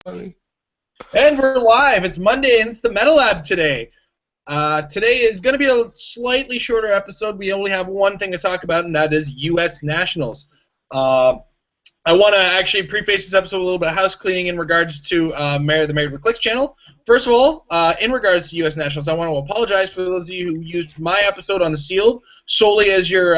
And we're live. It's Monday, and it's the Metal Lab today. Today is going to be a slightly shorter episode. We only have one thing to talk about, and that is U.S. Nationals. I want to actually preface this episode with a little bit of house cleaning in regards to the Heroclix channel. First of all, in regards to U.S. Nationals, I want to apologize for those of you who used my episode on the Sealed solely as your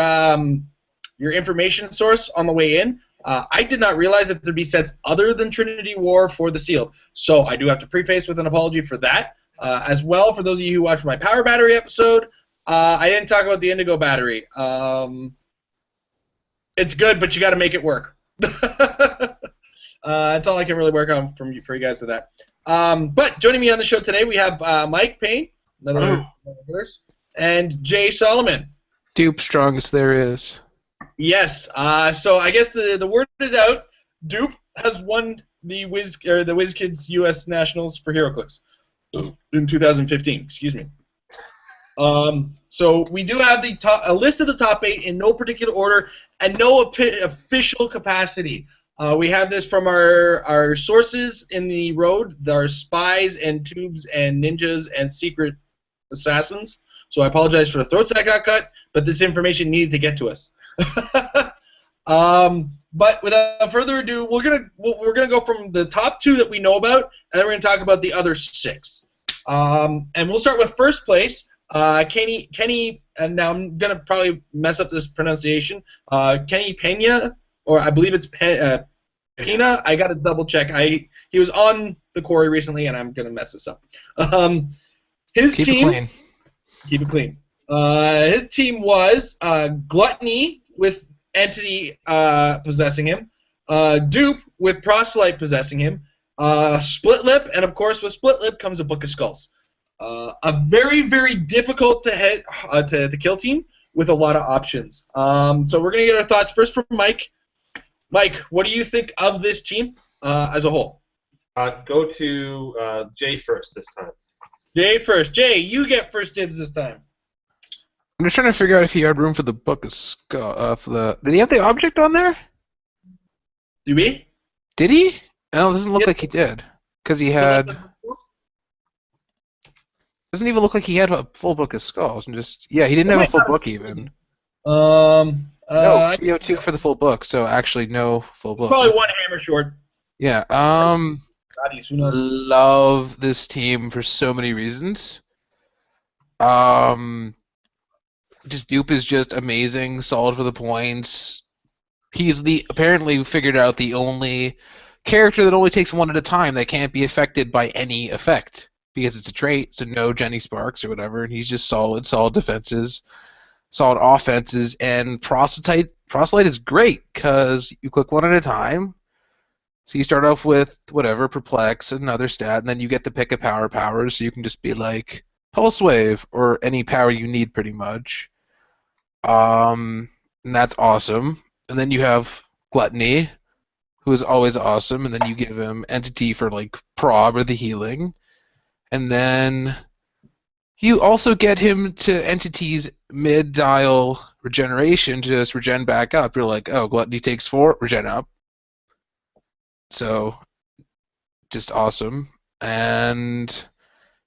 information source on the way in. I did not realize that there'd be sets other than Trinity War for the Sealed, so I do have to preface with an apology for that. As well, for those of you who watched my Power Battery episode, I didn't talk about the Indigo Battery. It's good, but you got to make it work. That's all I can really work on for you guys with that. But joining me on the show today, we have Mike Payne, another nurse, and Jay Solomon. Dupe strongest there is. Yes. So I guess the word is out. Dupe has won the WizKids U.S. Nationals for Heroclix in 2015. Excuse me. So we do have a list of the top 8 in no particular order and no official capacity. We have this from our sources in the road, our spies and tubes and ninjas and secret assassins. So I apologize for the throats that got cut, but this information needed to get to us. But without further ado, we're gonna go from the top 2 that we know about, and then we're gonna talk about the other 6. And we'll start with first place. Kenny, and now I'm gonna probably mess up this pronunciation. Kenny Pena, or I believe it's Pena. I gotta double check. He was on the quarry recently, and I'm gonna mess this up. His Keep team. it clean. Keep it clean. His team was Gluttony with Entity possessing him, Dupe with Proselyte possessing him, Split Lip, and of course with Split Lip comes a Book of Skulls. A very, very difficult to hit to kill team with a lot of options. So we're gonna get our thoughts first from Mike. Mike, what do you think of this team as a whole? Go to Jay first this time. Jay first. Jay, you get first dibs this time. I'm just trying to figure out if he had room for the Book of Did he have the object on there? Do we? Did he? No, it doesn't look like he did. Because he had... Doesn't even look like he had a full Book of Skulls. Yeah, he didn't have a full book even. No, PO2 for the full book, so actually no full book. Probably one hammer short. Yeah, Who knows? love this team for so many reasons. Just Dupe is just amazing, solid for the points. He's apparently figured out the only character that only takes one at a time that can't be affected by any effect because it's a trait, so no Jenny Sparks or whatever, and he's just solid defenses, solid offenses, and Proselyte is great because you click one at a time. So you start off with whatever, Perplex, another stat, and then you get to pick a powers, so you can just be like Pulse Wave or any power you need pretty much. And that's awesome. And then you have Gluttony, who is always awesome, and then you give him Entity for like Prob or the healing. And then you also get him to Entity's mid-dial regeneration to just regen back up. You're like, oh, Gluttony takes 4, regen up. So, just awesome. And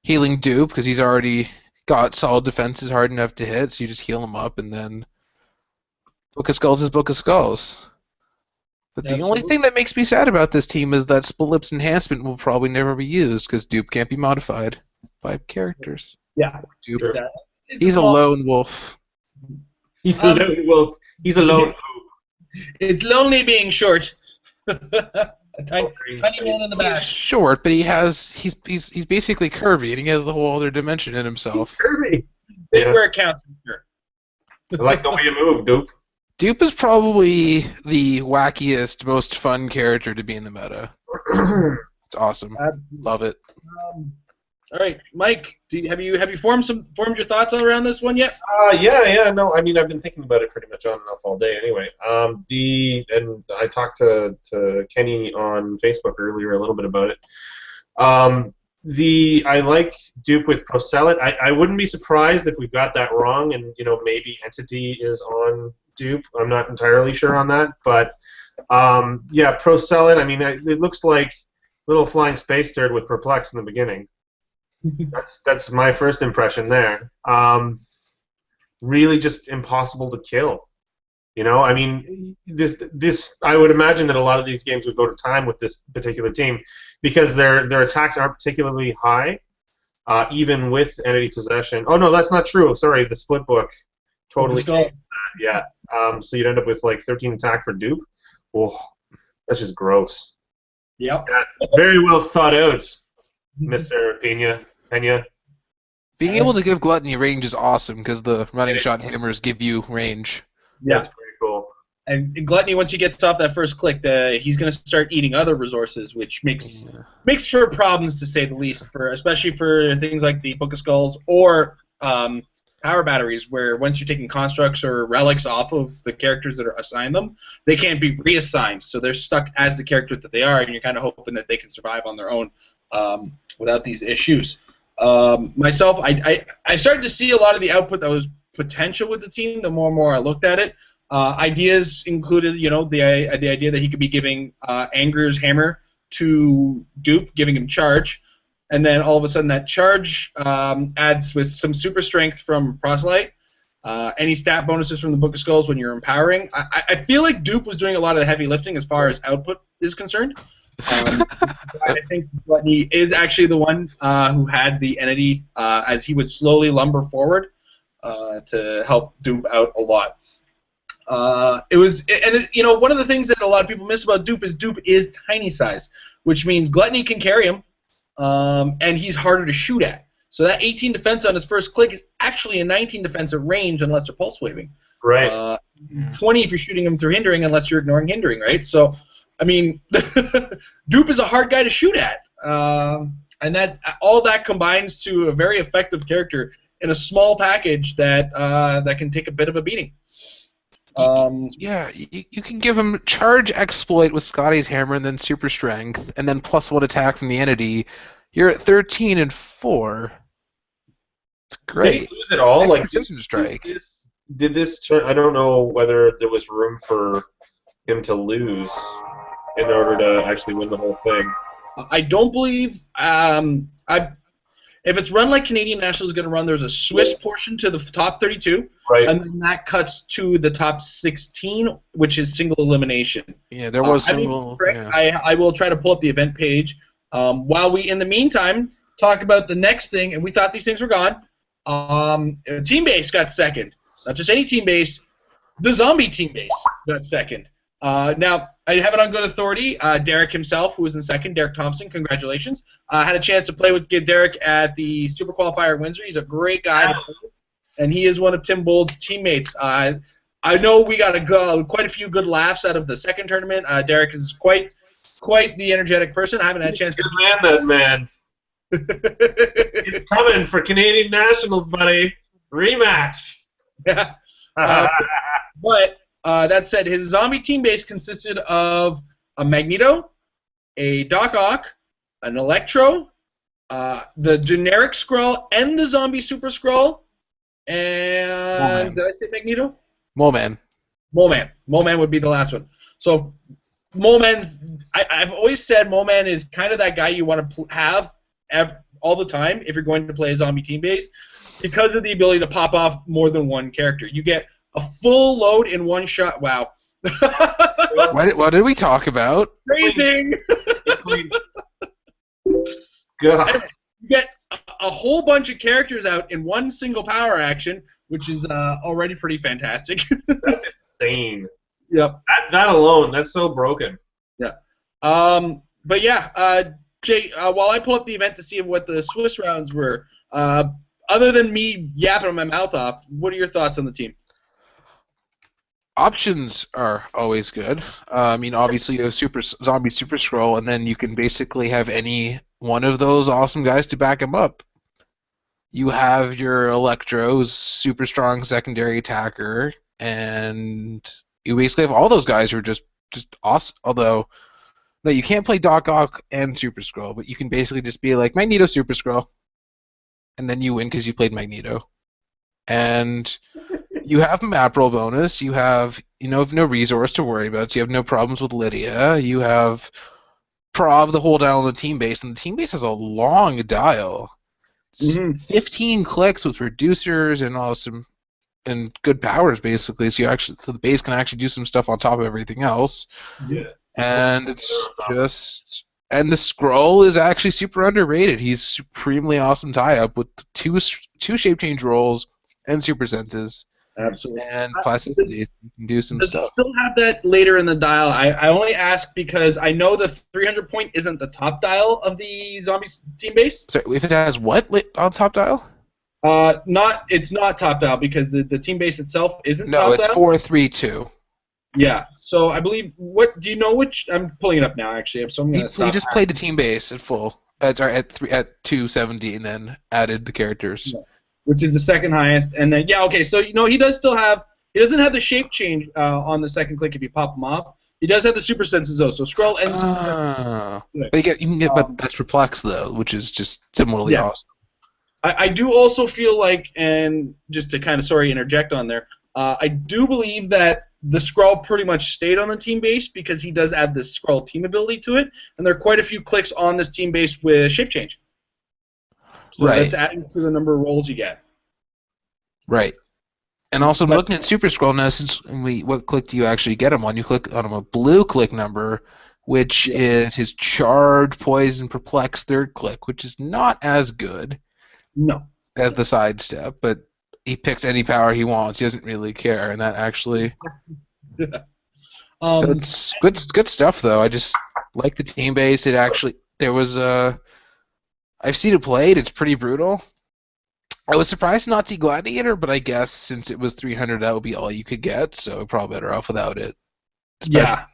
healing Dupe, because he's already got solid defenses hard enough to hit, so you just heal him up, and then Book of Skulls is Book of Skulls. But the only thing that makes me sad about this team is that Split Lip's enhancement will probably never be used, because Dupe can't be modified by characters. Yeah. Dupe. He's a lone wolf. He's a lone wolf. He's a lone poop. It's lonely being short. A tiny man in the back. He's short, but he's basically curvy, and he has the whole other dimension in himself. He's curvy. Where it counts. Sure. I like the way you move, Dupe. Dupe is probably the wackiest, most fun character to be in the meta. It's awesome. Love it. All right, Mike. Have you formed your thoughts around this one yet? No. I mean, I've been thinking about it pretty much on and off all day. Anyway, and I talked to Kenny on Facebook earlier a little bit about it. I like Dupe with Proselyte. I wouldn't be surprised if we got that wrong, and maybe Entity is on Dupe. I'm not entirely sure on that, but yeah, Proselyte. I mean, it looks like little flying space turd with perplex in the beginning. That's my first impression there. Really just impossible to kill. You know, I mean, this I would imagine that a lot of these games would go to time with this particular team because their attacks aren't particularly high, even with entity possession. Oh no, that's not true. Sorry, the split book totally changed that. Yeah. So you'd end up with like 13 attack for dupe. Oh, that's just gross. Yep. Yeah, very well thought out, Mr. Pena. Being able to give Gluttony range is awesome because the running shot hammers give you range. Yeah. That's pretty cool. And Gluttony, once he gets off that first click, he's going to start eating other resources, which makes for problems to say the least, especially for things like the Book of Skulls or power batteries, where once you're taking constructs or relics off of the characters that are assigned them, they can't be reassigned, so they're stuck as the character that they are, and you're kind of hoping that they can survive on their own without these issues. Myself, I started to see a lot of the output that was potential with the team the more and more I looked at it. Ideas included, the idea that he could be giving Anger's hammer to Dupe, giving him charge, and then all of a sudden that charge adds with some super strength from Proselyte, any stat bonuses from the Book of Skulls when you're empowering. I feel like Dupe was doing a lot of the heavy lifting as far as output is concerned. I think Gluttony is actually the one who had the entity as he would slowly lumber forward to help Dupe out a lot. One of the things that a lot of people miss about Dupe is tiny size, which means Gluttony can carry him, and he's harder to shoot at. So that 18 defense on his first click is actually a 19 defense at range unless they're pulse waving. Right. 20 if you're shooting him through hindering unless you're ignoring hindering, right? So, I mean, Dupe is a hard guy to shoot at, and all that combines to a very effective character in a small package that can take a bit of a beating. You can give him charge exploit with Scotty's hammer and then super strength and then +1 attack from the entity. You're at 13 and 4. It's great. Did he lose it all? Like precision strike. Did this turn? I don't know whether there was room for him to lose in order to actually win the whole thing. I don't believe. If it's run like Canadian National is going to run, there's a Swiss portion to the top 32, right, and then that cuts to the top 16, which is single elimination. Yeah, there was single. I will try to pull up the event page while we, in the meantime, talk about the next thing. And we thought these things were gone. Team base got second. Not just any team base. The zombie team base got second. Now, I have it on good authority. Derek himself, who was in second, Derek Thompson, congratulations. Had a chance to play with Derek at the Super Qualifier at Windsor. He's a great guy to play with, and he is one of Tim Bold's teammates. I know we got quite a few good laughs out of the second tournament. Derek is quite the energetic person. I haven't had a chance to that man. He's coming for Canadian Nationals, buddy. Rematch. Yeah. But that said, his zombie team base consisted of a Magneto, a Doc Ock, an Electro, the generic Skrull, and the zombie Super Skrull, and did I say Magneto? Moleman. Moleman would be the last one. So Moleman's, I've always said Moleman is kind of that guy you want to have all the time if you're going to play a zombie team base because of the ability to pop off more than one character. You get a full load in one shot. Wow. What did we talk about? Racing. God. You get a whole bunch of characters out in one single power action, which is already pretty fantastic. That's insane. Yep. That alone, that's so broken. Yeah. But yeah, Jay, while I pull up the event to see what the Swiss rounds were, other than me yapping my mouth off, what are your thoughts on the team? Options are always good. I mean, obviously, the zombie Super Skrull, and then you can basically have any one of those awesome guys to back him up. You have your Electro's super strong secondary attacker, and you basically have all those guys who are just awesome. Although, no, you can't play Doc Ock and Super Skrull, but you can basically just be like Magneto Super Skrull, and then you win because you played Magneto. And you have map roll bonus. You have no resource to worry about. So you have no problems with Lydia. You have prob the whole dial on the team base, and the team base has a long dial. It's Mhm. 15 clicks with reducers and awesome and good powers basically. So the base can actually do some stuff on top of everything else. Yeah. And it's just and the scroll is actually super underrated. He's supremely awesome tie-up with two shape change rolls and super senses Absolutely. and plasticity. You can do some Does it stuff. still have that later in the dial? I only ask because I know the 300 point isn't the top dial of the zombies team base. Sorry, if it has what on top dial? It's not top dial because the team base itself isn't No, top it's dial. 4-3-2. Yeah. So I believe do you know which? I'm pulling it up now actually. So I'm He gonna stop. just played the team base at full. Sorry, at 270 and then added the characters. Yeah. Which is the second highest, and then okay. So he does still have. He doesn't have the shape change on the second click if you pop him off. He does have the super senses though. So scroll and super. But you can get, but that's Perplex though, which is just similarly awesome. I do also feel like, and just to kind of interject on there, I do believe that the scroll pretty much stayed on the team base because he does add this scroll team ability to it, and there are quite a few clicks on this team base with shape change. So that's adding to the number of rolls you get. Right. And also, I'm looking at Super Scroll now. What click do you actually get him on? You click on him a blue click number, which is his Charred, Poison, Perplex third click, which is not as good as the sidestep, but he picks any power he wants. He doesn't really care, and that actually... so it's good stuff, though. I just like the team base. It actually... There was a... I've seen it played. It's pretty brutal. I was surprised not to see Gladiator, but I guess since it was 300, that would be all you could get, so probably better off without it. Yeah.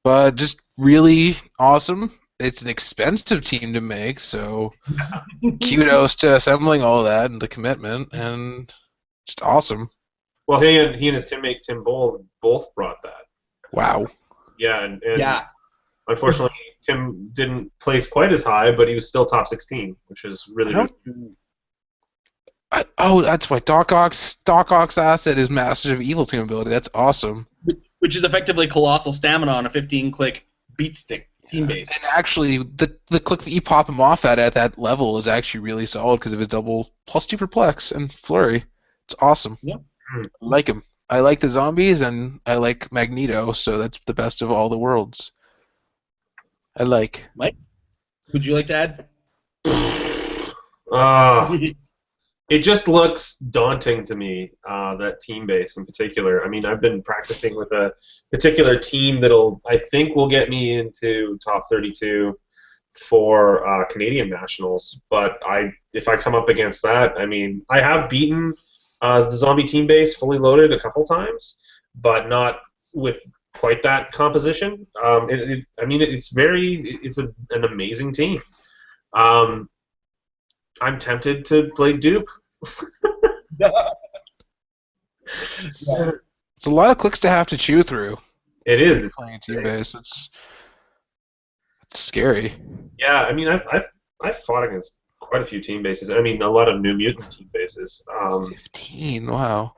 But just really awesome. It's an expensive team to make, so kudos to assembling all that and the commitment, and just awesome. Well, he and his teammate Tim Bowl both brought that. Wow. Yeah, and unfortunately, Tim didn't place quite as high, but he was still top 16, which is really good. That's why Doc Ock's asset is Masters of Evil team ability. That's awesome. Which is effectively Colossal Stamina on a 15-click beat stick team base. And actually, the click that you pop him off at that level is actually really solid because of his double plus 2 Perplex and Flurry. It's awesome. Yeah. I like him. I like the zombies, and I like Magneto, so that's the best of all the worlds. I like. Mike, would you like to add? It just looks daunting to me, that team base in particular. I mean, I've been practicing with a particular team I think will get me into top 32 for Canadian Nationals. But if I come up against that, I mean, I have beaten the zombie team base fully loaded a couple times, but not with quite that composition. It's an amazing team. I'm tempted to play dupe. It's a lot of clicks to have to chew through. It is. Playing a team base, it's scary. Yeah, I mean, I've fought against quite a few team bases. I mean, a lot of New Mutant team bases. 15. Wow.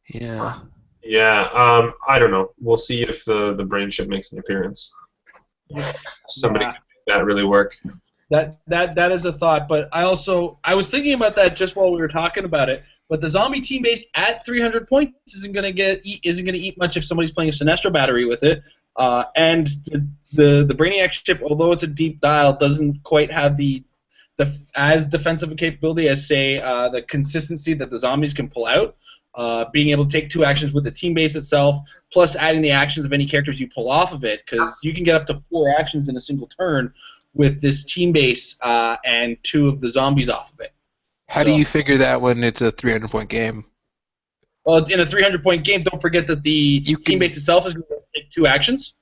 Yeah. Yeah. I don't know. We'll see if the brain chip makes an appearance. Somebody can make that really work. That is a thought, but I was thinking about that just while we were talking about it. But the zombie team base at 300 points isn't going to eat much if somebody's playing a Sinestro battery with it. And the Brainiac chip, although it's a deep dial, doesn't quite have the as defensive a capability as say the consistency that the zombies can pull out. Being able to take 2 actions with the team base itself, plus adding the actions of any characters you pull off of it, because you can get up to 4 actions in a single turn with this team base and 2 of the zombies off of it. How do you figure that when it's a 300-point game? Well, in a 300-point game, don't forget that the team base itself is going to take 2 actions.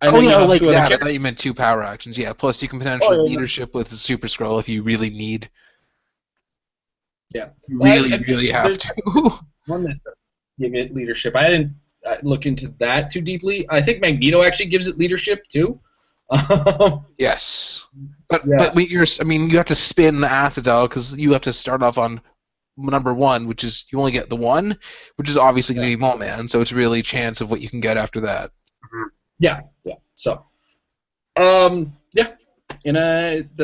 Like that. I thought you meant 2 power actions. Yeah, plus you can potentially leadership with the Super Scroll if you really need. Yeah. You really have to. One this give it leadership. I didn't look into that too deeply. I think Magneto actually gives it leadership too. Yes, but you have to spin the acid dial because you have to start off on number 1, which is you only get the 1, which is obviously going to be Mole Man. So it's really a chance of what you can get after that. Yeah. So, Yeah.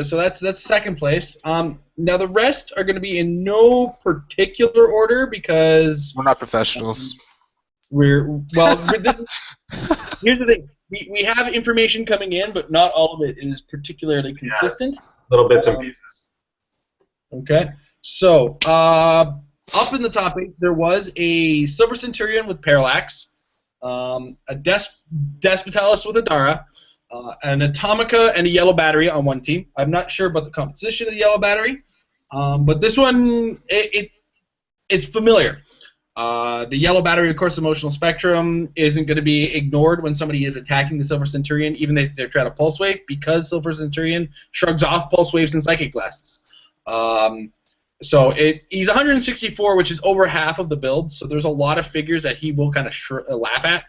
So that's second place. Now the rest are going to be in no particular order because We're not professionals. this is here's the thing. We have information coming in, but not all of it is particularly consistent. Little bits and pieces. Okay. So, up in the top 8, there was a Silver Centurion with Parallax, a Despotalis with Adara, an Atomica and a Yellow Battery on one team. I'm not sure about the composition of the Yellow Battery, but this one, it's familiar. The Yellow Battery, of course, emotional spectrum isn't going to be ignored when somebody is attacking the Silver Centurion, even if they're trying to Pulse Wave, because Silver Centurion shrugs off Pulse Waves and Psychic Blasts. So he's 164, which is over half of the build, so there's a lot of figures that he will kind of laugh at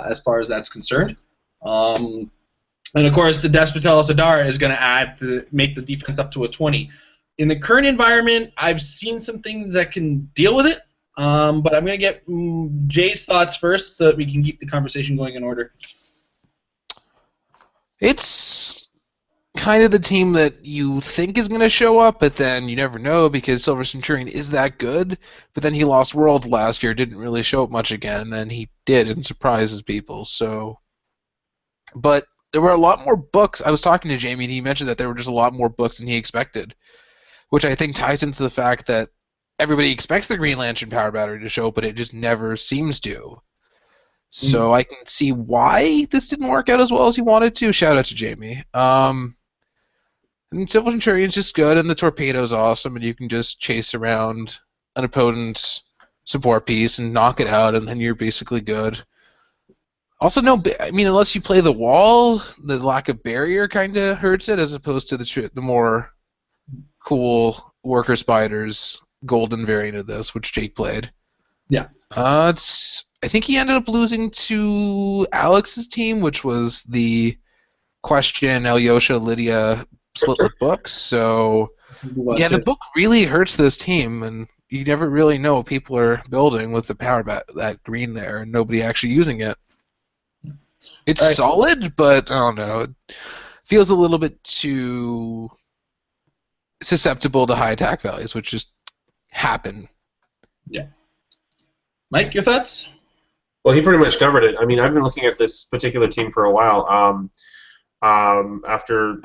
as far as that's concerned. And, of course, the Despotalis Adara is going to make the defense up to a 20. In the current environment, I've seen some things that can deal with it. But I'm going to get Jay's thoughts first so that we can keep the conversation going in order. It's kind of the team that you think is going to show up, but then you never know because Silver Centurion is that good. But then he lost World last year, didn't really show up much again, and then he did and surprises people. So, but there were a lot more books. I was talking to Jamie, and he mentioned that there were just a lot more books than he expected, which I think ties into the fact that everybody expects the Green Lantern Power Battery to show, but it just never seems to. So I can see why this didn't work out as well as he wanted to. Shout out to Jamie. And Silver Centurion's just good, and the Torpedo's awesome, and you can just chase around an opponent's support piece and knock it out, and then you're basically good. Also, unless you play the wall, the lack of barrier kind of hurts it, as opposed to the more cool Worker Spiders golden variant of this, which Jake played. Yeah. I think he ended up losing to Alex's team, which was the Question, Alyosha, Lydia split books. So, yeah, the book really hurts this team, and you never really know what people are building with the power that green there, and nobody actually using it. It's solid, but I don't know. It feels a little bit too susceptible to high attack values, which just happen. Yeah. Mike, your thoughts? Well, he pretty much covered it. I mean, I've been looking at this particular team for a while. After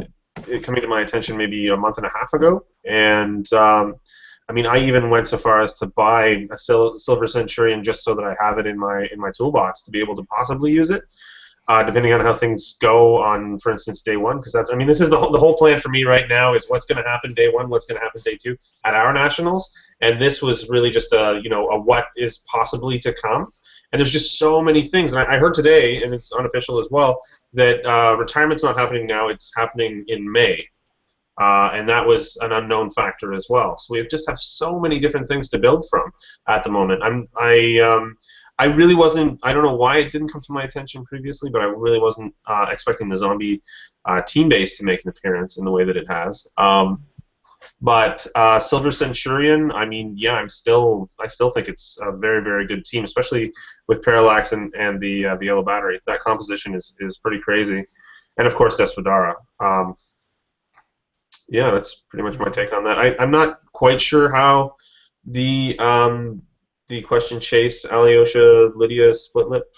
it coming to my attention maybe a month and a half ago, and I mean, I even went so far as to buy a Silver Centurion just so that I have it in my toolbox to be able to possibly use it, depending on how things go on, for instance, day one. Because that's, I mean, this is the whole plan for me right now is what's going to happen day one, what's going to happen day two at our nationals, and this was really just a what is possibly to come. And there's just so many things. And I heard today, and it's unofficial as well, that retirement's not happening now; it's happening in May. And that was an unknown factor as well. So we just have so many different things to build from at the moment. I really wasn't. I don't know why it didn't come to my attention previously, but I really wasn't expecting the zombie team base to make an appearance in the way that it has. But Silver Centurion, I mean, yeah, I still think it's a very, very good team, especially with Parallax and the Yellow Battery. That composition is pretty crazy, and of course Despedara. Yeah, that's pretty much my take on that. I'm not quite sure how the Question Chase, Alyosha, Lydia, Split Lip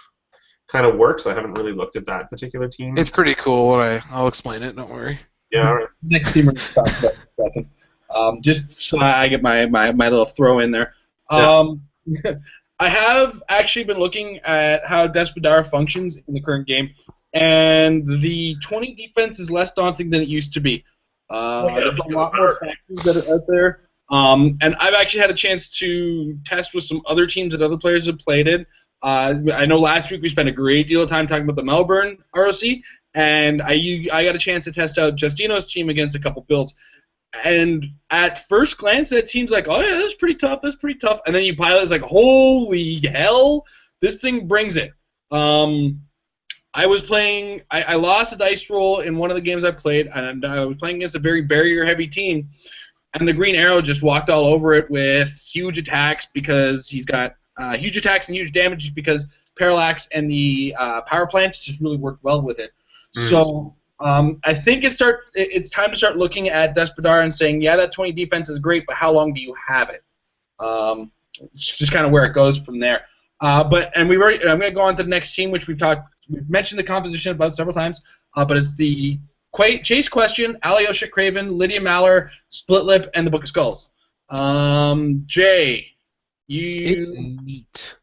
kind of works. I haven't really looked at that particular team. It's pretty cool. I'll explain it. Don't worry. Yeah, all right. Next team we're going to talk about in a second. Just so I get my little throw in there. I have actually been looking at how Despedara functions in the current game, and the 20 defense is less daunting than it used to be. There's a lot more factors that are out there. And I've actually had a chance to test with some other teams that other players have played in. I know last week we spent a great deal of time talking about the Melbourne ROC, and I got a chance to test out Justino's team against a couple builds. And at first glance, that team's like, oh yeah, that's pretty tough, And then you pilot, it's like, holy hell, this thing brings it. I was playing, I lost a dice roll in one of the games I played, and I was playing against a very barrier-heavy team, and the Green Arrow just walked all over it with huge attacks because he's got huge attacks and huge damage because Parallax and the power plant just really worked well with it. So I think it's time to start looking at Desperado and saying, yeah, that 20 defense is great, but how long do you have it? It's just kind of where it goes from there. I'm going to go on to the next team, which we've mentioned the composition about several times, but it's the Chase Question, Alyosha Craven, Lydia Maller, Split Lip, and the Book of Skulls. Jay, It's neat.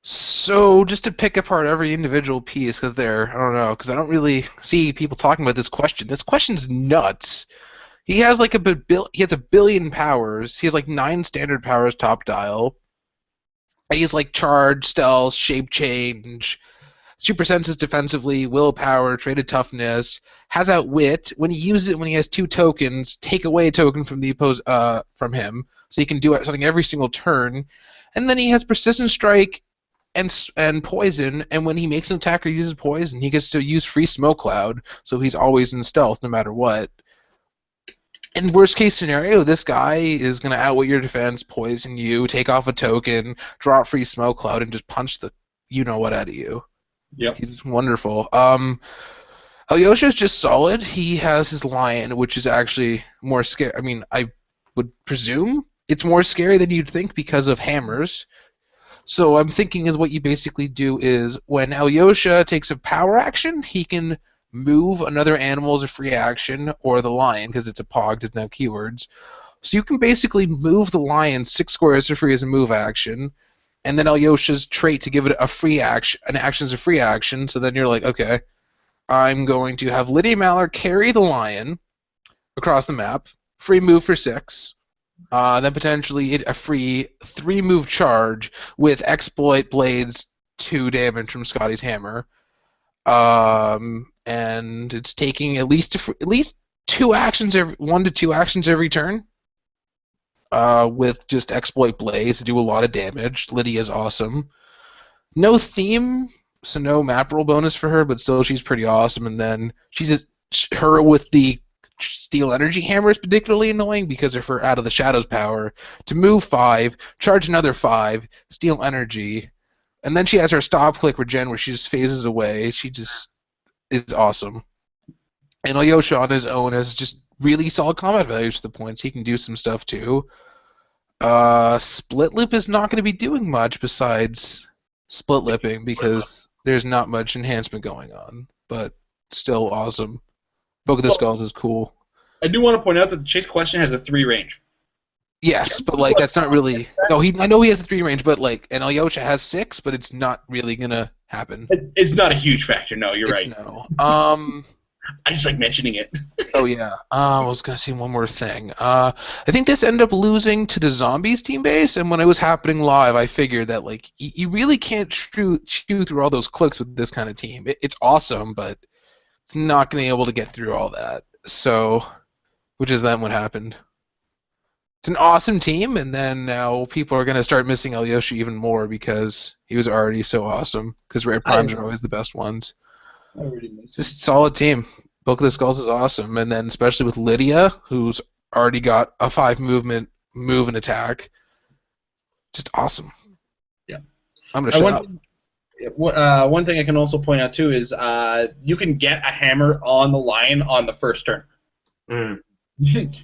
So just to pick apart every individual piece, because I don't really see people talking about this question. This question's nuts. He has like he has 1 billion powers. He has like 9 standard powers top dial. He's like charge, stealth, shape change, super senses defensively, willpower, traded toughness, has outwit. When he uses it, when he has 2 tokens, take away a token from the from him, so he can do something every single turn. And then he has persistent strike and poison, and when he makes an attack or uses poison, he gets to use free smoke cloud, so he's always in stealth no matter what. In worst case scenario, this guy is going to outwit your defense, poison you, take off a token, drop free smoke cloud, and just punch the you-know-what out of you. Yep. He's wonderful. Alyosha's just solid. He has his lion, which is actually more scary. I mean, I would presume it's more scary than you'd think because of hammers. So I'm thinking is what you basically do is when Alyosha takes a power action, he can move another animal as a free action, or the lion, because it's a POG, doesn't have keywords. So you can basically move the lion 6 squares for free as a move action, and then Alyosha's trait to give it a free action, an action as a free action, so then you're like, okay, I'm going to have Lydia Maller carry the lion across the map, free move for 6, then potentially a free 3-move charge with exploit blades 2 damage from Scotty's hammer, and it's taking at least 2 actions 1 to 2 actions every turn, with just exploit blades to do a lot of damage. Lydia's awesome. No theme, so no map roll bonus for her, but still she's pretty awesome. And then her with the Steel Energy Hammer is particularly annoying because of her Out of the Shadows power to move 5, charge another 5, Steel Energy, and then she has her stop click regen where she just phases away. She just is awesome. And Alyosha on his own has just really solid combat values for the points. He can do some stuff too. Split Lip is not going to be doing much besides split lipping because there's not much enhancement going on, but still awesome. Book of the Skulls is cool. I do want to point out that the Chase Question has a 3 range. Yes, but like that's not really. No, I know he has a 3 range, but like, and Alyosha has 6, but it's not really gonna happen. It's not a huge factor. No, you're right. No. I just like mentioning it. Oh yeah. I was gonna say one more thing. I think this ended up losing to the Zombies team base, and when it was happening live, I figured that like you really can't chew through all those clicks with this kind of team. It's awesome, but it's not gonna be able to get through all that. So, which is then what happened. It's an awesome team, and then now people are gonna start missing Alyosha even more because he was already so awesome. Because rare primes are always the best ones. Just solid team. Book of the Skulls is awesome, and then especially with Lydia, who's already got a 5 movement, move and attack. Just awesome. Yeah. I'm gonna shut up. One thing I can also point out too is you can get a hammer on the lion on the first turn. Mm.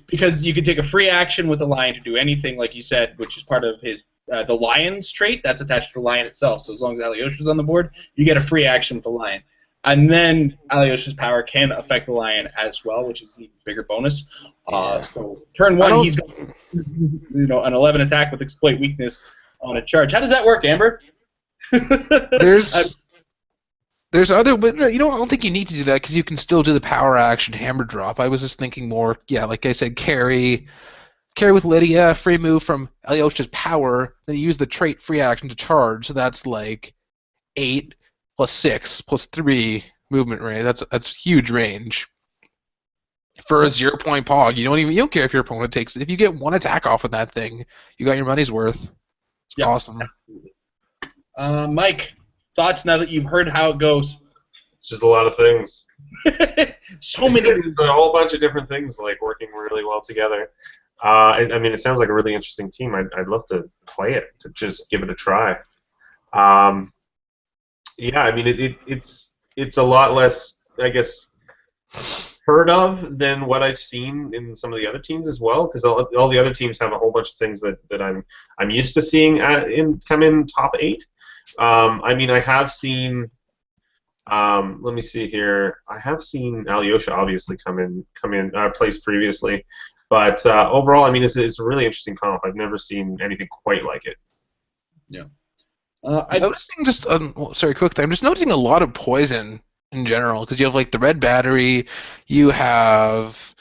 Because you can take a free action with the lion to do anything, like you said, which is part of his the lion's trait that's attached to the lion itself. So as long as Alyosha's on the board, you get a free action with the lion. And then Alyosha's power can affect the lion as well, which is the bigger bonus. So turn 1, he's got an 11 attack with exploit weakness on a charge. How does that work, Amber? There's other, but I don't think you need to do that because you can still do the power action hammer drop. I was just thinking more, like I said, carry with Lydia, free move from Alyosha's power, then you use the trait free action to charge. So that's like 8 plus 6 plus 3 movement range. That's huge range for a 0-point pog. You don't care if your opponent takes it. If you get 1 attack off of that thing, you got your money's worth. It's awesome. Mike, thoughts now that you've heard how it goes? It's just a lot of things. So many. It's a whole bunch of different things like working really well together. I mean, it sounds like a really interesting team. I'd love to play it, to just give it a try. Yeah, I mean, it's it's a lot less, I guess, heard of than what I've seen in some of the other teams as well, because all the other teams have a whole bunch of things that I'm used to seeing come in top 8. I mean, I have seen. Let me see here. I have seen Alyosha obviously come in place previously, but overall, I mean, it's a really interesting comp. I've never seen anything quite like it. Yeah. I'm noticing just sorry, quick thing. I'm just noticing a lot of poison in general, because you have like the red battery, you have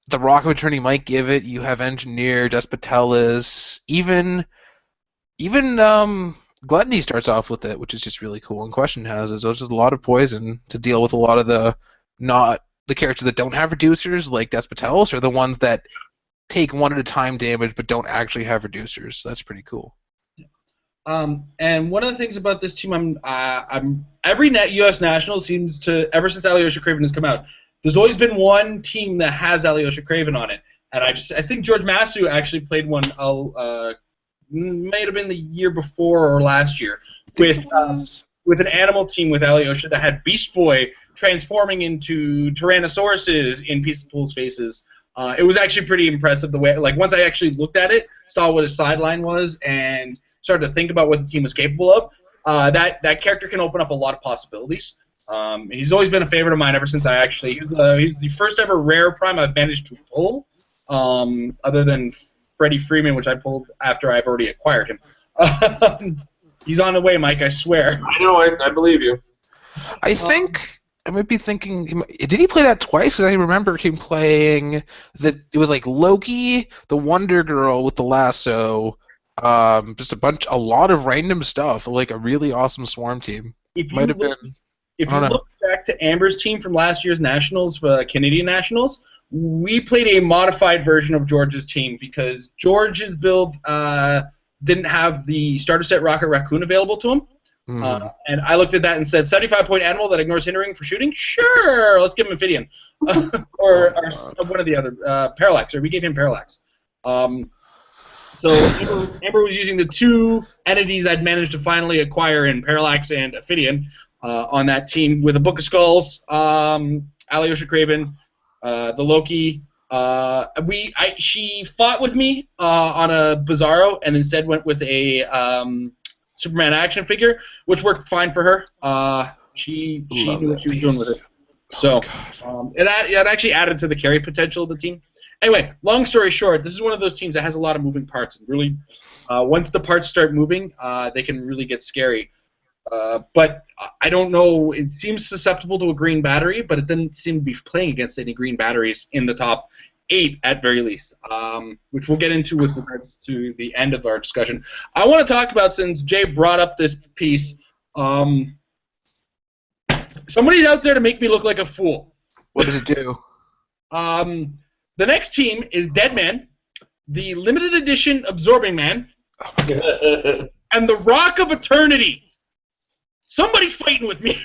the Rock of Eternity might give it, you have Engineer, Despotelis, even Gluttony starts off with it, which is just really cool. And Question has it, so it's just a lot of poison to deal with a lot of the characters that don't have reducers, like Despotelis, or the ones that take one at a time damage but don't actually have reducers. So that's pretty cool. And one of the things about this team, every U.S. national seems to, ever since Alyosha Craven has come out, there's always been one team that has Alyosha Craven on it, and I think George Masu actually played one. Might have been the year before or last year with an animal team with Alyosha that had Beast Boy transforming into Tyrannosauruses in Peaceful's faces. It was actually pretty impressive the way, like, once I actually looked at it, saw what his sideline was, and started to think about what the team was capable of. That character can open up a lot of possibilities. He's always been a favorite of mine ever since he's the first ever rare prime I've managed to pull, other than Freddie Freeman, which I pulled after I've already acquired him. He's on the way, Mike, I swear. I know, I believe you. I think I might be thinking, did he play that twice? Because I remember him playing it was like Loki, the Wonder Girl with the lasso, just a lot of random stuff, like a really awesome swarm team. If you look back to Amber's team from last year's Nationals, Canadian Nationals, we played a modified version of George's team because George's build didn't have the starter set Rocket Raccoon available to him. Mm-hmm. And I looked at that and said, 75-point animal that ignores hindering for shooting? Sure, let's give him Amphibian. or one of the other, Parallax, or we gave him Parallax. So Amber was using the two entities I'd managed to finally acquire in Parallax and Ophidian on that team with a Book of Skulls, Alyosha Craven, the Loki. She fought with me on a Bizarro and instead went with a Superman action figure, which worked fine for her. She knew what she was doing with it. So it actually added to the carry potential of the team. Anyway, long story short, this is one of those teams that has a lot of moving parts. And really, once the parts start moving, they can really get scary. But I don't know. It seems susceptible to a green battery, but it doesn't seem to be playing against any green batteries in the top 8 at very least, which we'll get into with regards to the end of our discussion. I want to talk about, since Jay brought up this piece, somebody's out there to make me look like a fool. What does it do? The next team is Deadman, the limited edition Absorbing Man, and the Rock of Eternity. Somebody's fighting with me.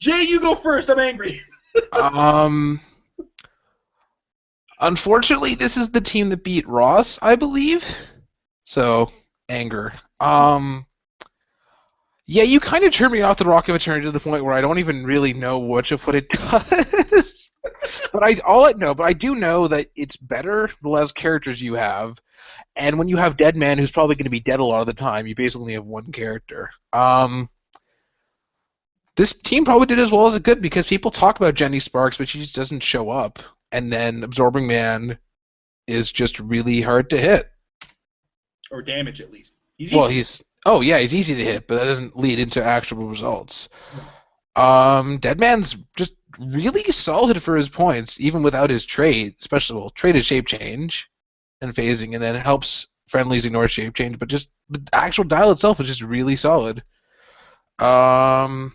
Jay, you go first. I'm angry. Unfortunately, this is the team that beat Ross, I believe. So, anger. Yeah, you kind of turned me off the Rock of Eternity to the point where I don't even really know what it does. But I do know that it's better the less characters you have. And when you have Dead Man, who's probably going to be dead a lot of the time, you basically have one character. This team probably did as well as it could because people talk about Jenny Sparks, but she just doesn't show up. And then Absorbing Man is just really hard to hit. Or damage, at least. He's easy to hit, but that doesn't lead into actual results. Dead Man's just really solid for his points, even without his trade, especially trade is shape change and phasing, and then it helps friendlies ignore shape change, but just the actual dial itself is just really solid. I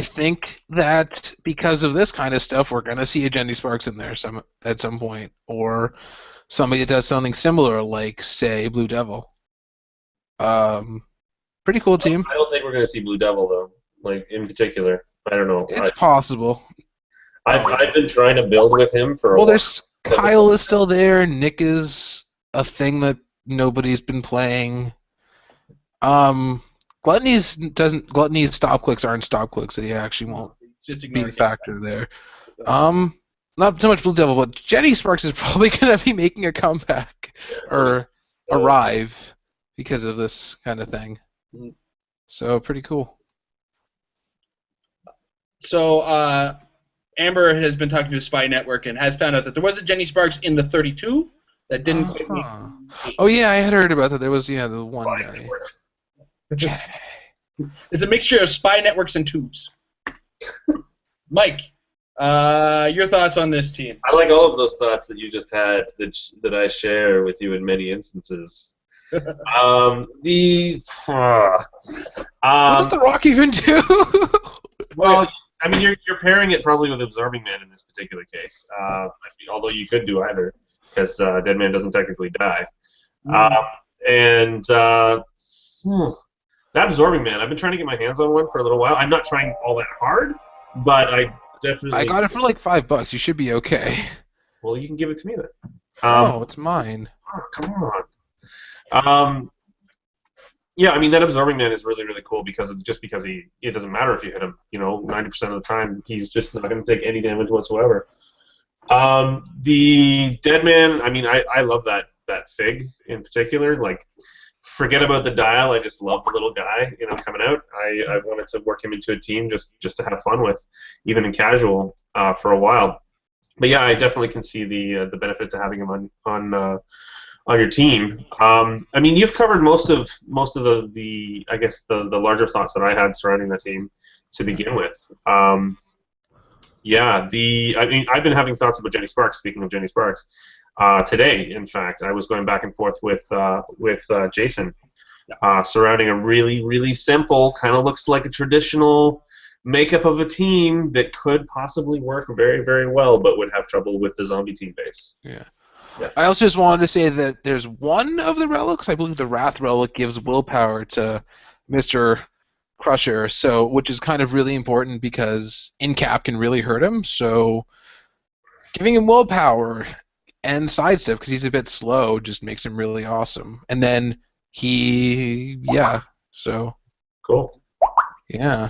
think that because of this kind of stuff, we're going to see a Jenny Sparks in there at some point, or somebody that does something similar, like, say, Blue Devil. Pretty cool team. I don't think we're going to see Blue Devil, though, like, in particular. I don't know. It's possible. I've been trying to build with him for a while. Well, there's Kyle is still there. Nick is a thing that nobody's been playing. Gluttony's stop clicks aren't stop clicks, so he actually won't Just be ignore a factor there. Not so much Blue Devil, but Jenny Sparks is probably going to be making a comeback or arrive because of this kind of thing. So pretty cool. So Amber has been talking to Spy Network and has found out that there was a Jenny Sparks in the 32 that didn't quite make the 8. Oh yeah, I had heard about that. There was the one Jenny. It's a mixture of Spy Networks and tubes. Mike, your thoughts on this team? I like all of those thoughts that you just had that I share with you in many instances. What does the Rock even do? Well, I mean, you're pairing it probably with Absorbing Man in this particular case. Although you could do either, because Dead Man doesn't technically die. That Absorbing Man, I've been trying to get my hands on one for a little while. I'm not trying all that hard, but I definitely... I got it for like $5. You should be okay. Well, you can give it to me then. Oh, it's mine. Oh, come on. Yeah, I mean, that Absorbing Man is really, really cool because it doesn't matter if you hit him. 90% of the time, he's just not going to take any damage whatsoever. The Dead Man, I mean, I love that Fig in particular. Like, forget about the dial. I just love the little guy, coming out. I wanted to work him into a team just to have fun with, even in casual, for a while. But yeah, I definitely can see the benefit to having him on your team. I mean, you've covered most of the I guess the larger thoughts that I had surrounding the team to begin with. Yeah, I mean, I've been having thoughts about Jenny Sparks. Speaking of Jenny Sparks, today, in fact, I was going back and forth with Jason surrounding a really, really simple, kind of looks like a traditional makeup of a team that could possibly work very, very well, but would have trouble with the zombie team base. Yeah. I also just wanted to say that there's one of the relics, I believe the Wrath relic gives willpower to Mr. Crusher, which is kind of really important because in-cap can really hurt him, so giving him willpower and sidestep, because he's a bit slow, just makes him really awesome. And then so... Cool. Yeah.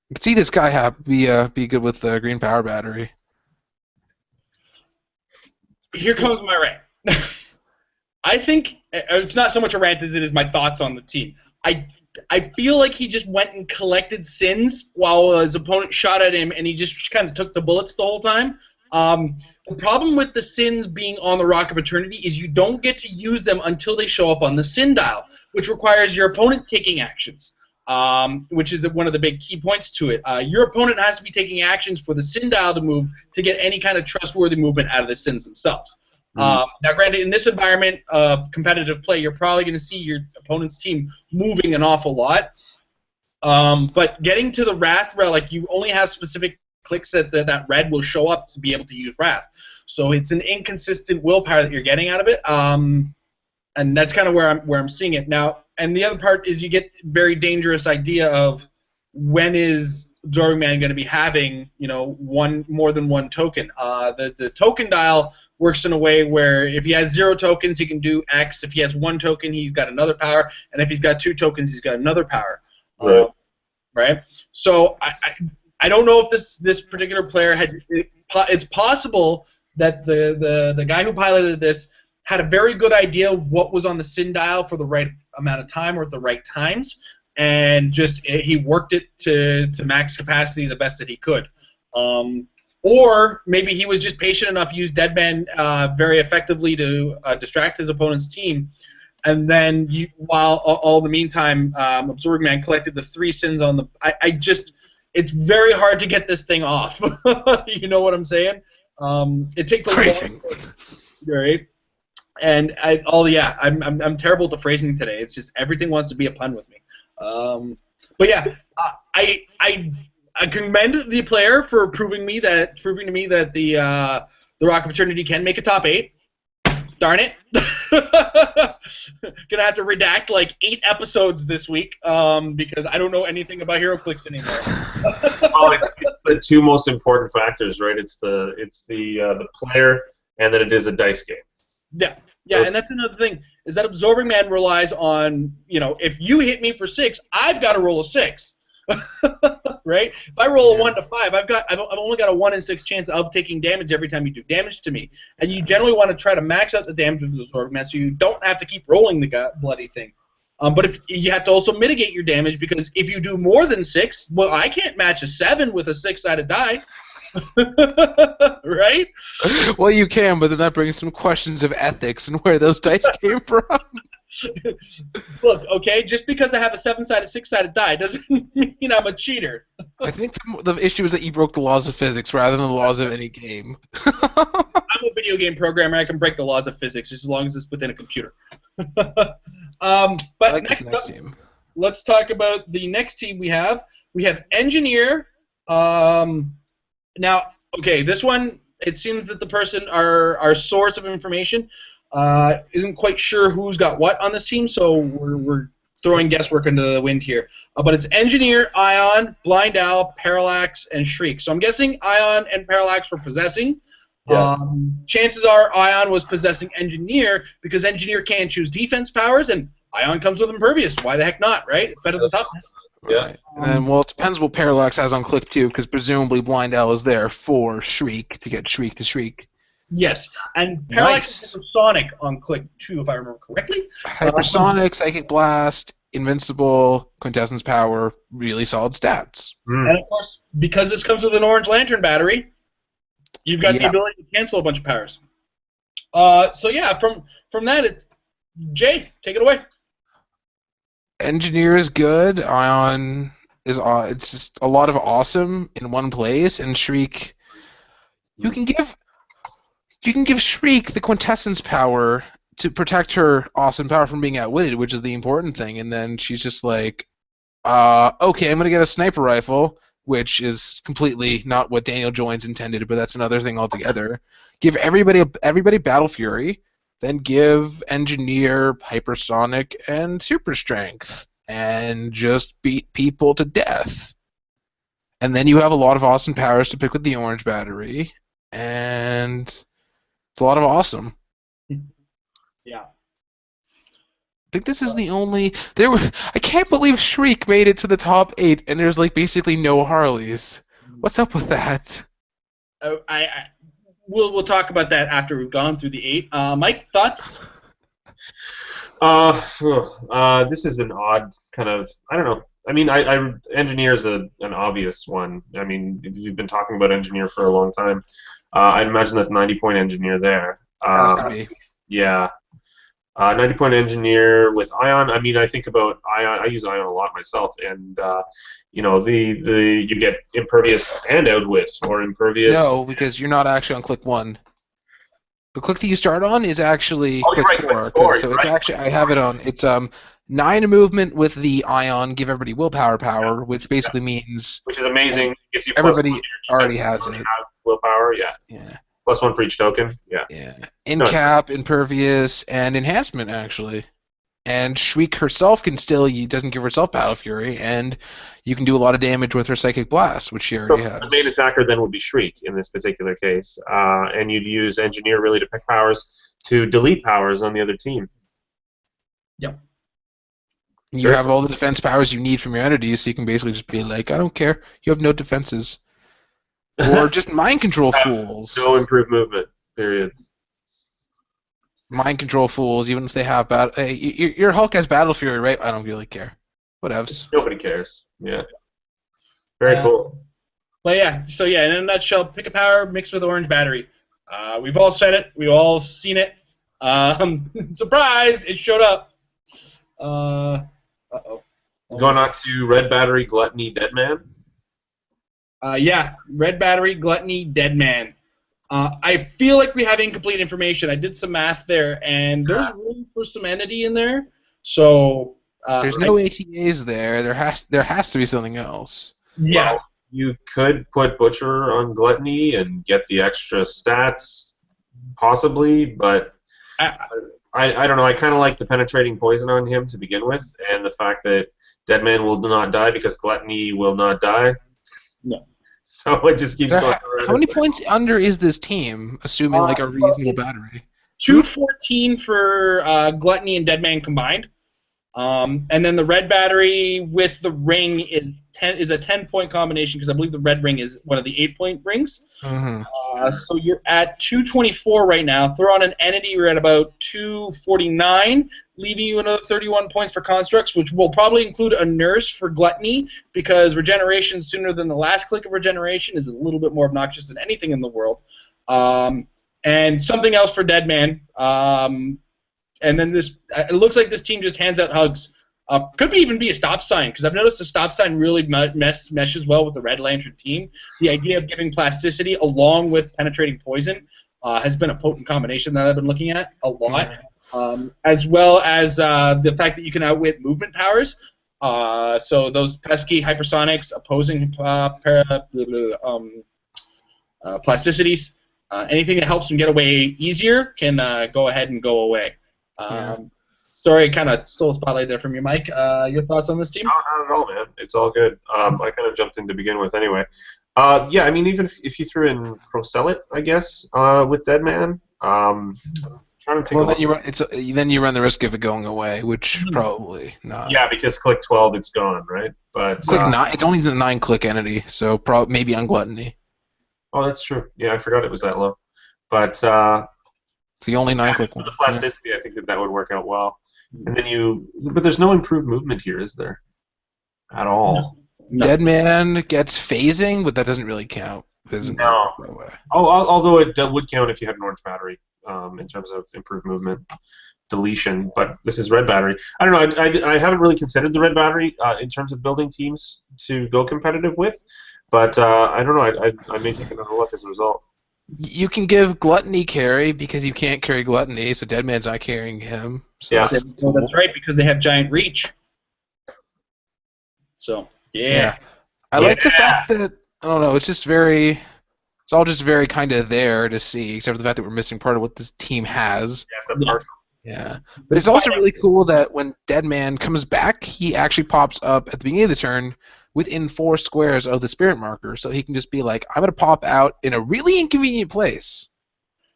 You can see this guy be good with the green power battery. Here comes my rant. I think it's not so much a rant as it is my thoughts on the team. I feel like he just went and collected sins while his opponent shot at him, and he just kind of took the bullets the whole time. The problem with the sins being on the Rock of Eternity is you don't get to use them until they show up on the sin dial, which requires your opponent taking actions, which is one of the big key points to it. Your opponent has to be taking actions for the sin dial to move to get any kind of trustworthy movement out of the sins themselves. Now, granted, in this environment of competitive play, you're probably going to see your opponent's team moving an awful lot. But getting to the Wrath relic, you only have specific clicks that red will show up to be able to use Wrath. So it's an inconsistent willpower that you're getting out of it, and that's kind of where I'm seeing it now. And the other part is you get very dangerous idea of when is Absorbing Man going to be having more than one token. The token dial works in a way where if he has 0 tokens, he can do X. If he has 1 token, he's got another power, and if he's got 2 tokens, he's got another power. Right. Right. So I don't know if this particular player had. It's possible that the guy who piloted this had a very good idea what was on the sin dial for the right amount of time or at the right times, and he worked it to max capacity the best that he could. Or maybe he was just patient enough, used Deadman very effectively to distract his opponent's team, and then while all the meantime, Absorbing Man collected the 3 sins on the. It's very hard to get this thing off. You know what I'm saying? It takes a long, right? And I'm terrible at the phrasing today. It's just everything wants to be a pun with me. But yeah, I commend the player for proving to me that the Rock of Eternity can make a top 8. Darn it. Gonna have to redact like 8 episodes this week because I don't know anything about Heroclix anymore. Well, it's the 2 most important factors, right? It's the player, and that it is a dice game. Yeah, yeah, and that's another thing, is that Absorbing Man relies on, if you hit me for 6, I've got to roll a 6. Right? If I roll a 1 to 5, I've only got a 1 in 6 chance of taking damage every time you do damage to me. And you generally want to try to max out the damage with the Absorbing Man so you don't have to keep rolling the bloody thing. But if you have to also mitigate your damage, because if you do more than 6, well, I can't match a 7 with a 6-sided die. Right? Well, you can, but then that brings some questions of ethics and where those dice came from. Look, okay, just because I have a 7-sided, 6-sided die doesn't mean I'm a cheater. I think the issue is that you broke the laws of physics rather than the laws of any game. I'm a video game programmer. I can break the laws of physics just as long as it's within a computer. But I like this next team. Let's talk about the next team we have. We have Engineer. Now, okay, this one, it seems that the person, our source of information, isn't quite sure who's got what on this team, so we're throwing guesswork into the wind here. But it's Engineer, Ion, Blind Owl, Parallax, and Shriek. So I'm guessing Ion and Parallax were possessing. Yeah. Chances are Ion was possessing Engineer because Engineer can choose defense powers, and Ion comes with Impervious. Why the heck not, right? It's better than toughness. Yeah. Right. And then, well, it depends what Parallax has on Click 2, because presumably Blind Owl is there for Shriek, to get Shriek to Shriek. Yes, and Parallax Nice. is Sonic on Click 2, if I remember correctly. Hypersonic, Psychic Blast, Invincible, Quintessence Power, really solid stats. And of course, because this comes with an Orange Lantern battery, you've got the ability to cancel a bunch of powers. So yeah, from that, it's Jay, take it away. Engineer is good. Ion is it's just a lot of awesome in one place, and Shriek, you can give Shriek the Quintessence power to protect her awesome power from being outwitted, which is the important thing. And then she's just like, okay, I'm gonna get a sniper rifle, which is completely not what Daniel Joines intended, but that's another thing altogether. Give everybody Battle Fury. Then give Engineer Hypersonic and Super Strength, and just beat people to death. And then you have a lot of awesome powers to pick with the Orange Battery, and it's a lot of awesome. Yeah. I think this is the only... I can't believe Shriek made it to the top 8, and there's like basically no Harleys. What's up with that? We'll talk about that after we've gone through the 8. Mike, thoughts? This is an odd kind of, I don't know. I mean, Engineer is an obvious one. I mean, you've been talking about Engineer for a long time. I'd imagine that's 90-point Engineer there. Has to be. Yeah. 90-point Engineer with Ion. I mean, I think about Ion. I use Ion a lot myself, and you get Impervious and Outwit, or Impervious. No, because you're not actually on Click 1. The click that you start on is actually Oh, Click you're right, 4. Click 4, So you're it's right. actually, I have it on. It's 9 movement with the Ion, give everybody willpower power, which basically means Which is amazing. Gives you everybody +1 to your already defense. has You it. have willpower, yeah. Yeah. +1 for each token, yeah. Yeah. Incap, Impervious, and Enhancement, actually. And Shriek herself doesn't give herself Battle Fury, and you can do a lot of damage with her Psychic Blast, which she already has. The main attacker then would be Shriek in this particular case, and you'd use Engineer really to pick powers to delete powers on the other team. Yep. You have all the defense powers you need from your entities, so you can basically just be like, I don't care, you have no defenses. Or just mind control fools. No improved movement, period. Mind control fools, even if they have hey, your Hulk has Battle Fury, right? I don't really care. Whatevs. Nobody cares. Yeah. Very cool. But yeah, so yeah, in a nutshell, pick a power mixed with Orange Battery. We've all said it. We've all seen it. Surprise! It showed up. Uh-oh. Going on to Red Battery, Gluttony, Deadman. Yeah, Red Battery, Gluttony, Deadman. I feel like we have incomplete information. I did some math there, and there's room for some entity in there. So there's no ATAs there. There has to be something else. Yeah. Well, you could put Butcher on Gluttony and get the extra stats, possibly, but I don't know. I kind of like the penetrating poison on him to begin with, and the fact that Deadman will not die because Gluttony will not die. No. So it just keeps going around. How many points under is this team, assuming like a reasonable battery? 214 for Gluttony and Deadman combined. And then the red battery with the ring is a 10-point combination because I believe the red ring is one of the 8-point rings. Mm-hmm. So you're at 224 right now. Throw on an entity, you're at about 249, leaving you another 31 points for constructs, which will probably include a nurse for Gluttony because regeneration sooner than the last click of regeneration is a little bit more obnoxious than anything in the world. And something else for Deadman. And then it looks like this team just hands out hugs. Could even be a stop sign, because I've noticed the stop sign really meshes well with the Red Lantern team. The idea of giving plasticity along with penetrating poison has been a potent combination that I've been looking at a lot, as well as the fact that you can outwit movement powers. So those pesky hypersonics, opposing plasticities, anything that helps them get away easier can go ahead and go away. Sorry, I kind of stole a spotlight there from you, Mike. Your thoughts on this team? No, not at all, man. It's all good. I kind of jumped in to begin with anyway. Yeah, I mean, even if you threw in Procelit, I guess, with Deadman, trying to take then you run the risk of it going away, which probably not. Yeah, because click 12, it's gone, right? But click 9, it's only the 9-click entity, so maybe on Gluttony. Oh, that's true. Yeah, I forgot it was that low. But it's the only 9-click one. The plasticity, I think that would work out well. And then but there's no improved movement here, is there? At all. No. Deadman gets phasing, but that doesn't really count. No. Although it would count if you had an orange battery in terms of improved movement. Deletion, but this is red battery. I don't know. I haven't really considered the red battery in terms of building teams to go competitive with, but I don't know. I may take another look as a result. You can give Gluttony carry because you can't carry Gluttony, so Deadman's not carrying him. So yeah, that's cool. That's right, because they have giant reach. So yeah. I like the fact that I don't know. It's all just very kind of there to see, except for the fact that we're missing part of what this team has. Yeah, it's a partial. Yeah, but it's also really cool that when Deadman comes back, he actually pops up at the beginning of the turn within 4 squares of the spirit marker, so he can just be like, I'm going to pop out in a really inconvenient place.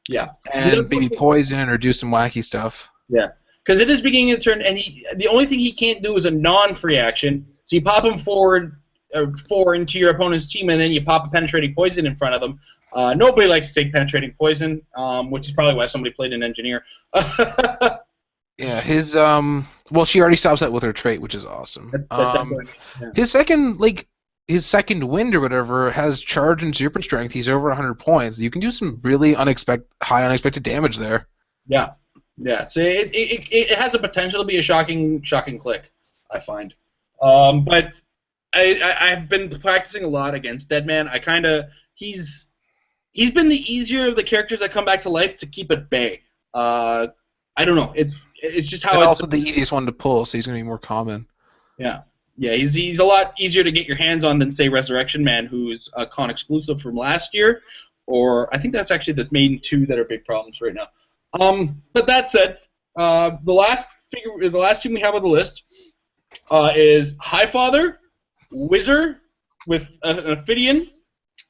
Yeah. And maybe poison or do some wacky stuff. Yeah, because it is beginning of the turn, and the only thing he can't do is a non-free action, so you pop him forward 4 into your opponent's team, and then you pop a penetrating poison in front of them. Nobody likes to take penetrating poison, which is probably why somebody played an engineer. Yeah, his well, she already stops that with her trait, which is awesome. His second wind or whatever has charge and super strength. He's over 100 points. You can do some really high unexpected damage there. Yeah. So it has a potential to be a shocking click, I find. But I've been practicing a lot against Deadman. He's been the easier of the characters that come back to life to keep at bay. I don't know. It's just how. And also the easiest one to pull, so he's going to be more common. Yeah. He's a lot easier to get your hands on than say Resurrection Man, who's a con exclusive from last year, or I think that's actually the main 2 that are big problems right now. But that said, the last team we have on the list is Highfather, Wizard with an Ophidian,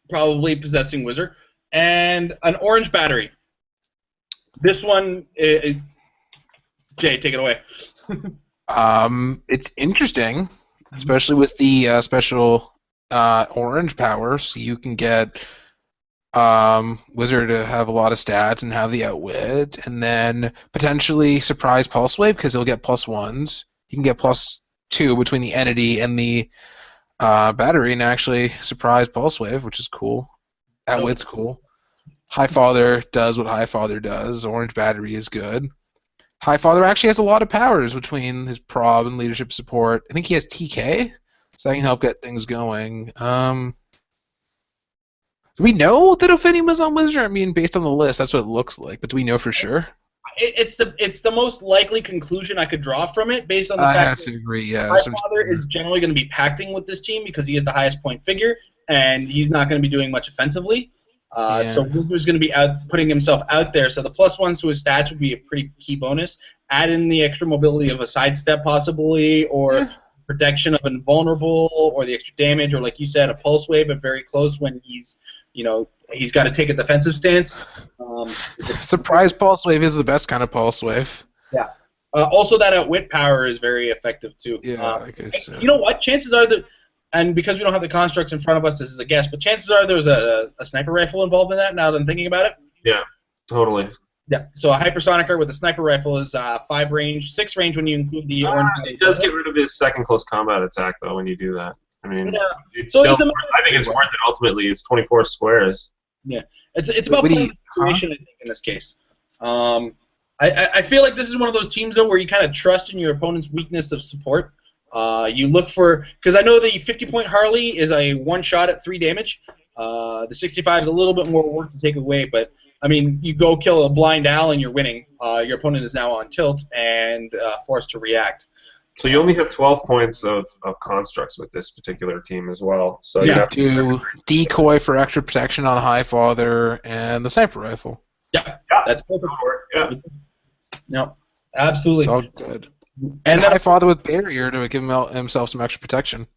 probably possessing Wizard, and an orange battery. This one, Jay, take it away. It's interesting, especially with the special orange power, so you can get Wizard to have a lot of stats and have the outwit, and then potentially surprise Pulse Wave because he'll get +1s. You can get +2 between the entity and the battery, and actually surprise Pulse Wave, which is cool. Outwit's cool. Highfather does what Highfather does. Orange battery is good. Highfather actually has a lot of powers between his prob and leadership support. I think he has TK, so that can help get things going. Do we know that Ophidian was on Wizard? I mean, based on the list, that's what it looks like. But do we know for sure? It's the most likely conclusion I could draw from it, based on the I fact have that to agree. Yeah, Highfather is generally going to be pacting with this team because he is the highest point figure, and he's not going to be doing much offensively. So Wizard's going to be putting himself out there. So the +1s to his stats would be a pretty key bonus. Add in the extra mobility of a sidestep possibly, or protection of invulnerable, or the extra damage, or like you said, a pulse wave, but very close when he's he's got to take a defensive stance. Surprise pulse wave is the best kind of pulse wave. Yeah. Also, that outwit power is very effective too. Yeah, I guess. You know what? Chances are that, and because we don't have the constructs in front of us, this is a guess, but chances are there's a sniper rifle involved in that. Now that I'm thinking about it. Yeah, totally. Yeah. So a hypersonicer with a sniper rifle is 5 range, 6 range when you include the orange. It does get rid of his second close combat attack though when you do that. I mean, Yeah. I think it's worth it. Ultimately, it's 24 squares. Yeah, it's about playing the situation. I think in this case. I feel like this is one of those teams, though, where you kind of trust in your opponent's weakness of support. You look for... Because I know the 50-point Harley is a one-shot at 3 damage. The 65 is a little bit more work to take away, but, I mean, you go kill a blind Al and you're winning. Your opponent is now on tilt and forced to react. So you only have 12 points of constructs with this particular team as well. So you have to decoy for extra protection on Highfather and the sniper rifle. Yeah, that's perfect. Yeah. No, absolutely. It's all good. And Highfather with barrier to give himself some extra protection.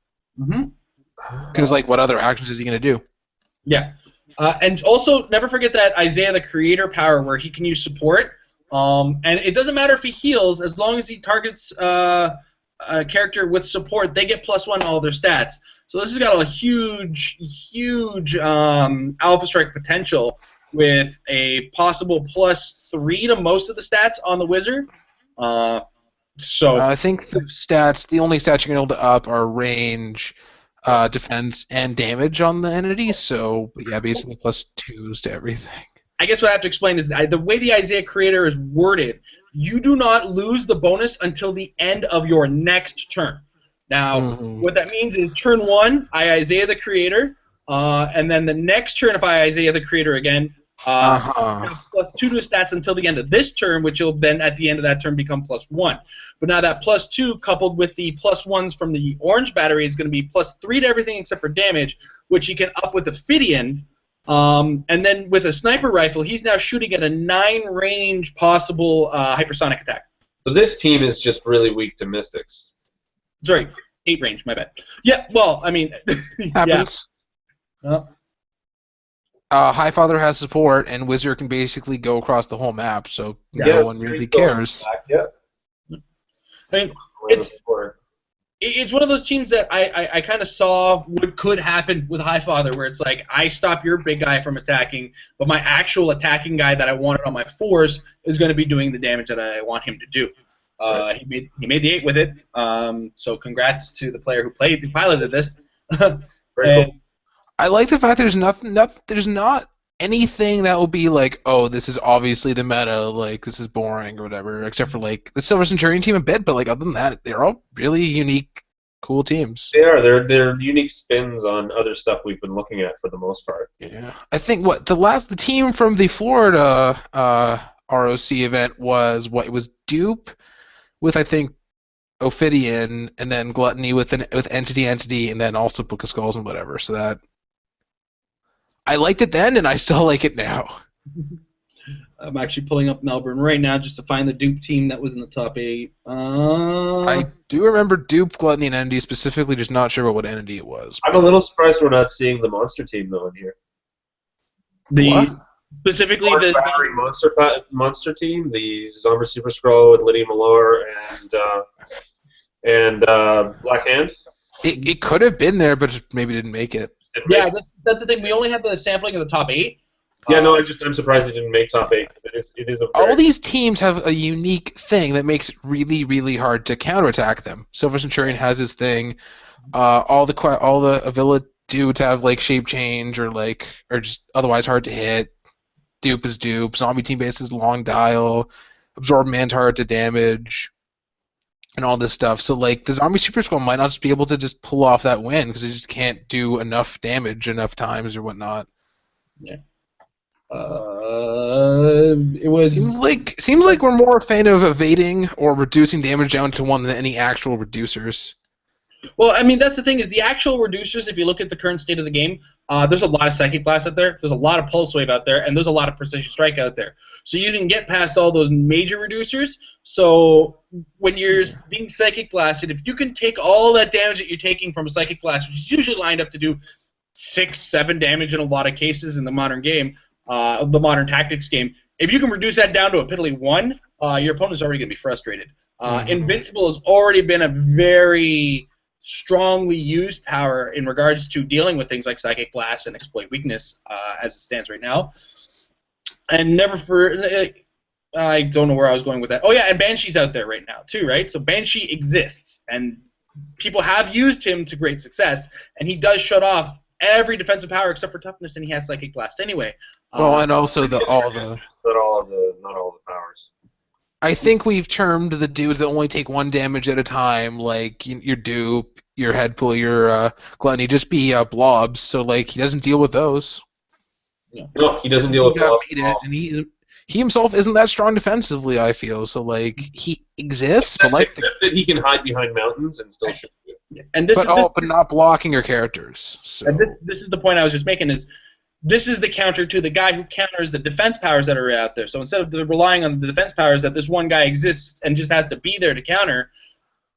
Because, what other actions is he going to do? Yeah. And also, never forget that Isaiah the Creator power where he can use support. And it doesn't matter if he heals, as long as he targets a character with support, they get +1 to all their stats. So this has got a huge Alpha Strike potential with a possible +3 to most of the stats on the Wizard. I think the only stats you're going to be able to up are range, defense, and damage on the enemy. So, yeah, basically +2s to everything. I guess what I have to explain is the way the Isaiah Creator is worded, you do not lose the bonus until the end of your next turn. Now, what that means is turn 1, I Isaiah the Creator, and then the next turn, if I Isaiah the Creator again, +2 to his stats until the end of this turn, which will then at the end of that turn become +1. But now that +2 coupled with the +1s from the orange battery is going to be +3 to everything except for damage, which he can up with Ophidian. And then with a sniper rifle, he's now shooting at a 9 range possible hypersonic attack. So this team is just really weak to mystics. Sorry, 8 range, my bad. Yeah, well, I mean... Happens. Yeah. Highfather has support, and Wizard can basically go across the whole map, so no one really cares. Yeah. I mean, it's one of those teams that I kind of saw what could happen with Highfather, where it's like, I stop your big guy from attacking, but my actual attacking guy that I wanted on my force is going to be doing the damage that I want him to do. He made the 8 with it, so congrats to the player who piloted this. Very cool. I like the fact there's not anything that will be like, oh, this is obviously the meta, like this is boring or whatever, except for like the Silver Centurion team a bit, but like other than that, they're all really unique, cool teams. They are. They're unique spins on other stuff we've been looking at for the most part. Yeah, I think the team from the Florida ROC event was it was Dupe with I think Ophidian, and then Gluttony with Entity, and then also Book of Skulls and whatever. So that. I liked it then, and I still like it now. I'm actually pulling up Melbourne right now just to find the Dupe team that was in the top 8. I do remember Dupe, Gluttony, and Entity specifically, just not sure what entity it was. I'm a little surprised we're not seeing the monster team, though, in here. Specifically the battery monster team, the Zomber Super Scroll with Lydia Malore and Black Hand. It could have been there, but maybe didn't make it. Yeah, that's the thing. We only have the sampling of the top 8. Yeah, no, I'm surprised it didn't make top 8. It is all these teams have a unique thing that makes it really, really hard to counterattack them. Silver Centurion has his thing. All the Avila dudes have like shape change or just otherwise hard to hit. Dupe is Dupe. Zombie team base is long dial. Absorb man's hard to damage. And all this stuff. So, like, the Zombie Super Squad might not just be able to just pull off that win because they just can't do enough damage enough times or whatnot. Yeah. It was... Seems like we're more a fan of evading or reducing damage down to 1 than any actual reducers. Well, I mean, that's the thing, is the actual reducers, if you look at the current state of the game, there's a lot of Psychic Blast out there, there's a lot of Pulse Wave out there, and there's a lot of Precision Strike out there. So you can get past all those major reducers, so when you're being Psychic Blasted, if you can take all that damage that you're taking from a Psychic Blast, which is usually lined up to do 6, 7 damage in a lot of cases in the modern game, the modern tactics game. If you can reduce that down to a piddly 1, your opponent's already going to be frustrated. Invincible has already been a very strongly used power in regards to dealing with things like Psychic Blast and Exploit Weakness as it stands right now. And never for... I don't know where I was going with that. Oh, yeah, and Banshee's out there right now, too, right? So Banshee exists, and people have used him to great success, and he does shut off every defensive power except for toughness, and he has Psychic Blast anyway. Well, and also not all the powers. I think we've termed the dudes that only take 1 damage at a time, like your dupe, your head pull, your gluttony, just be blobs. So like he doesn't deal with those. Yeah. No, he doesn't deal with blobs. And he himself isn't that strong defensively, I feel. So like he exists, but like that he can hide behind mountains and still shoot you. And but not blocking your characters. So. And this is the point I was just making is. This is the counter to the guy who counters the defense powers that are out there. So instead of relying on the defense powers that this one guy exists and just has to be there to counter,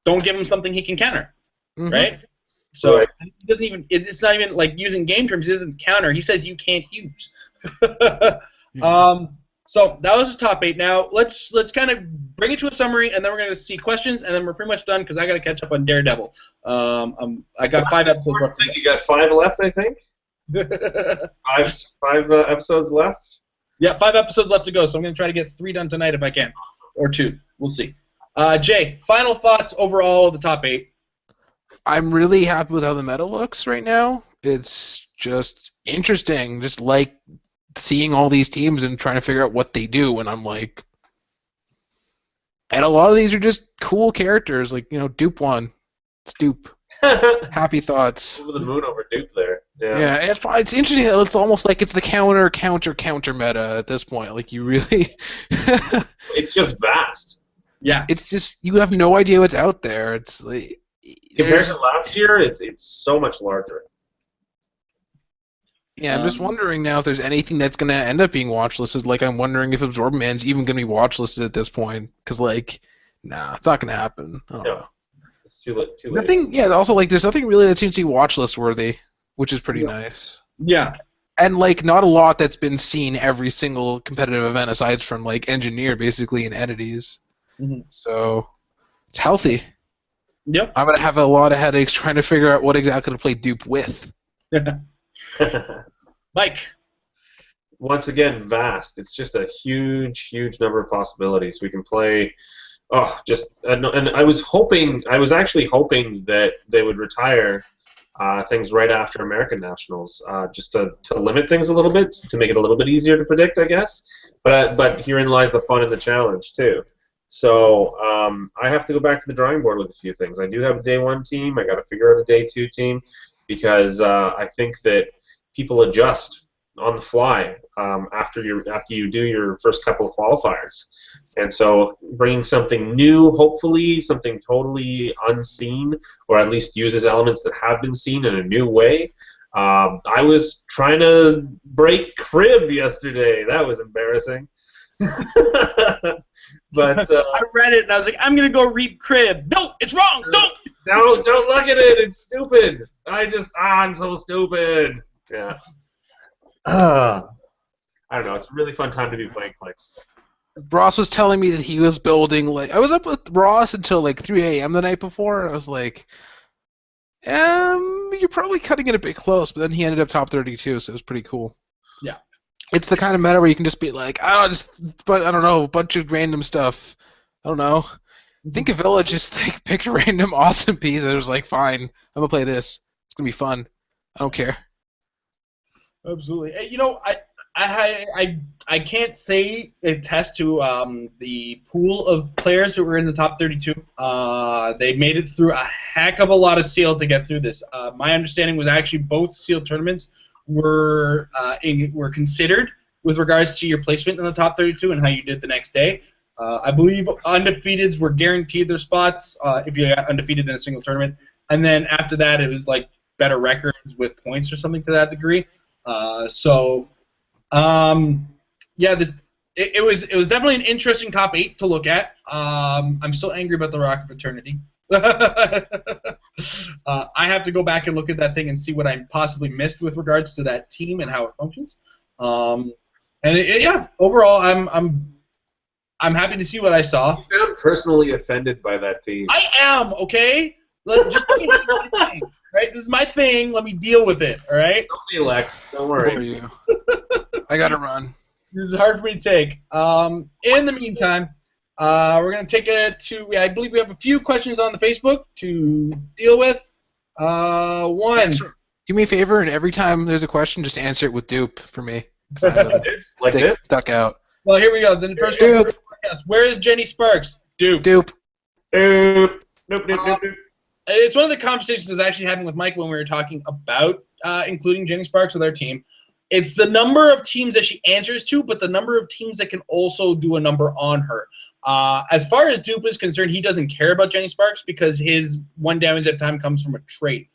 don't give him something he can counter, right? So He doesn't even. It's not even like using game terms. He doesn't counter. He says you can't use. So that was the top 8. Now let's kind of bring it to a summary, and then we're going to see questions, and then we're pretty much done because I got to catch up on Daredevil. I got 5 episodes left. You got 5 left, I think. 5 episodes left? Yeah, 5 episodes left to go, so I'm going to try to get 3 done tonight if I can. Or 2. We'll see. Jay, final thoughts overall of the top 8? I'm really happy with how the meta looks right now. It's just interesting, just like seeing all these teams and trying to figure out what they do, and I'm like... And a lot of these are just cool characters, like, Dupe 1. It's Dupe. Happy thoughts. Over the moon over Dupe there. Yeah, it's interesting. It's almost like it's the counter meta at this point. Like you really, it's just vast. Yeah, it's just you have no idea what's out there. It's like compared to last year, it's so much larger. Yeah, I'm just wondering now if there's anything that's going to end up being watch listed. Like I'm wondering if Absorb Man's even going to be watch listed at this point. Because it's not going to happen. I don't know. It's too late. Nothing. Yeah. Also, there's nothing really that seems to be watch list worthy. Which is pretty nice. Yeah. And, not a lot that's been seen every single competitive event aside from, Engineer, basically, and Entities. So, it's healthy. Yep. I'm going to have a lot of headaches trying to figure out what exactly to play Dupe with. Mike. Once again, vast. It's just a huge, huge number of possibilities. We can play... and I was actually hoping that they would retire... things right after American Nationals, just to limit things a little bit, to make it a little bit easier to predict, I guess. But herein lies the fun and the challenge too. So I have to go back to the drawing board with a few things. I do have a day 1 team. I got to figure out a day 2 team because I think that people adjust on the fly after you do your first couple of qualifiers. And so bringing something new, hopefully something totally unseen, or at least uses elements that have been seen in a new way. I was trying to break Crib yesterday. That was embarrassing. But I read it and I was like, I'm gonna go read Crib. No, it's wrong. Don't look at it. It's stupid. I'm so stupid. Yeah. I don't know. It's a really fun time to be playing Clicks. Ross was telling me that he was building, I was up with Ross until 3 a.m. the night before, and I was like, you're probably cutting it a bit close, but then he ended up top 32, so it was pretty cool. Yeah. It's the kind of meta where you can just be like, I don't know, a bunch of random stuff. I don't know. Think of Village, just pick a random awesome piece, and it was like, fine, I'm going to play this. It's going to be fun. I don't care. Absolutely. I can't say attest to the pool of players who were in the top 32. They made it through a heck of a lot of sealed to get through this. My understanding was actually both sealed tournaments were considered with regards to your placement in the top 32 and how you did the next day. I believe undefeateds were guaranteed their spots if you got undefeated in a single tournament, and then after that it was better records with points or something to that degree. It was definitely an interesting top 8 to look at. I'm still angry about the Rocket Fraternity. I have to go back and look at that thing and see what I possibly missed with regards to that team and how it functions. Yeah, overall, I'm happy to see what I saw. You sound personally offended by that team. I am, okay? Just let me handle my thing, right? This is my thing. Let me deal with it, all right? Don't be Lex. Don't worry. I gotta run. This is hard for me to take. In the meantime, we're going to take it to, I believe we have a few questions on the Facebook to deal with. One. Do me a favor, and every time there's a question, just answer it with dupe for me. Like this? Duck out. Well, here we go. Then the first one. Where is Jenny Sparks? Dupe. Dupe. Nope, nope, nope, nope. It's one of the conversations I was actually having with Mike when we were talking about including Jenny Sparks with our team. It's the number of teams that she answers to, but the number of teams that can also do a number on her. As far as Dupe is concerned, he doesn't care about Jenny Sparks because his 1 damage at a time comes from a trait.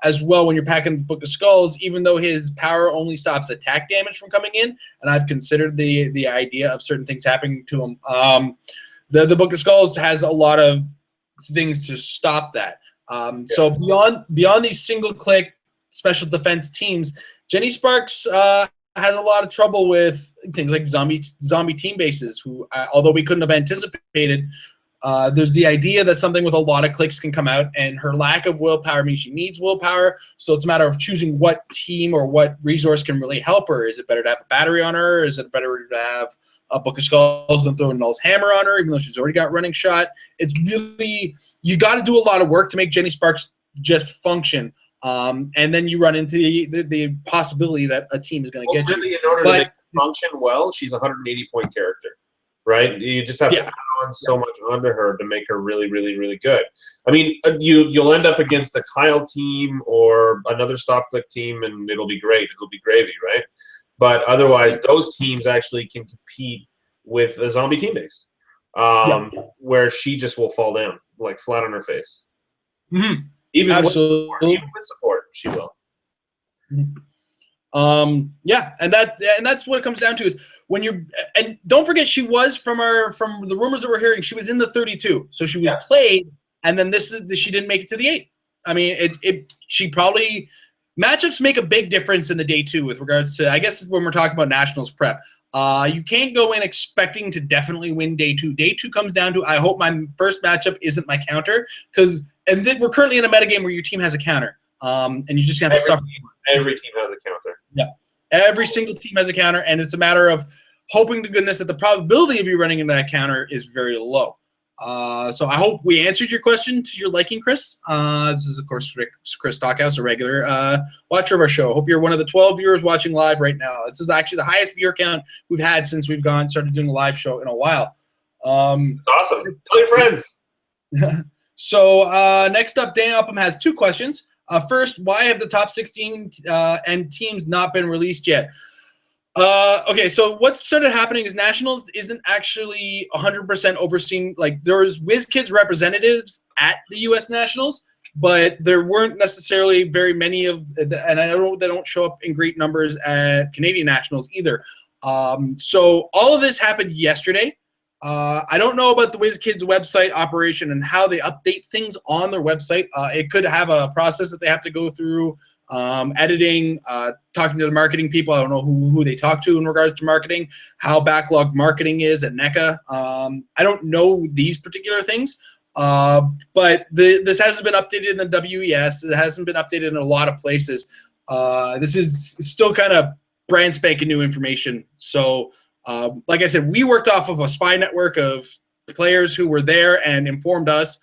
As well, when you're packing the Book of Skulls, even though his power only stops attack damage from coming in, and I've considered the idea of certain things happening to him, the Book of Skulls has a lot of things to stop that. So beyond these single-click special defense teams, Jenny Sparks has a lot of trouble with things like zombie team bases, who, although we couldn't have anticipated, there's the idea that something with a lot of clicks can come out, and her lack of willpower means she needs willpower. So it's a matter of choosing what team or what resource can really help her. Is it better to have a battery on her? Is it better to have a Book of Skulls and throw Null's Hammer on her, even though she's already got running shot? It's really, you got to do a lot of work to make Jenny Sparks just function. And then you run into the possibility that a team is going to get really, you. in order to make it function well, she's a 180-point character, right? You just have to add on so much onto her to make her really, really, really good. I mean, you'll end up against a Kyle team or another stop-click team, and it'll be great. It'll be gravy, right? But otherwise, those teams actually can compete with a zombie team base, where she just will fall down, like flat on her face. Mm-hmm. Even Absolutely. even with support, she will. Yeah, and that's what it comes down to is when you're, and don't forget she was from the rumors that we're hearing, she was in the 32, so she was played, and then she didn't make it to the 8. I mean, she probably, matchups make a big difference in the day 2 with regards to, I guess when we're talking about nationals prep. You can't go in expecting to definitely win day 2. Day 2 comes down to, I hope my first matchup isn't my counter, and then we're currently in a metagame where your team has a counter, and you just have to suffer. Every team has a counter. Yeah, every single team has a counter, and it's a matter of hoping to goodness that the probability of you running into that counter is very low. So I hope we answered your question to your liking, Chris. This is, of course, Chris Stockhouse, a regular watcher of our show. I hope you're one of the 12 viewers watching live right now. This is actually the highest viewer count we've had since we've started doing a live show in a while. It's awesome. Tell your friends. So next up, Dan Upham has 2 questions. First, why have the top 16 and teams not been released yet? Okay, so what's started happening is Nationals isn't actually 100% overseen. Like, there's WizKids representatives at the U.S. Nationals, but there weren't necessarily very many of, and I know they don't show up in great numbers at Canadian Nationals either. So all of this happened yesterday. I don't know about the WizKids website operation and how they update things on their website. It could have a process that they have to go through, editing, talking to the marketing people. I don't know who they talk to in regards to marketing, how backlog marketing is at NECA. I don't know these particular things, but this hasn't been updated in the WES. It hasn't been updated in a lot of places. This is still kind of brand spanking new information. So, like I said, we worked off of a spy network of players who were there and informed us.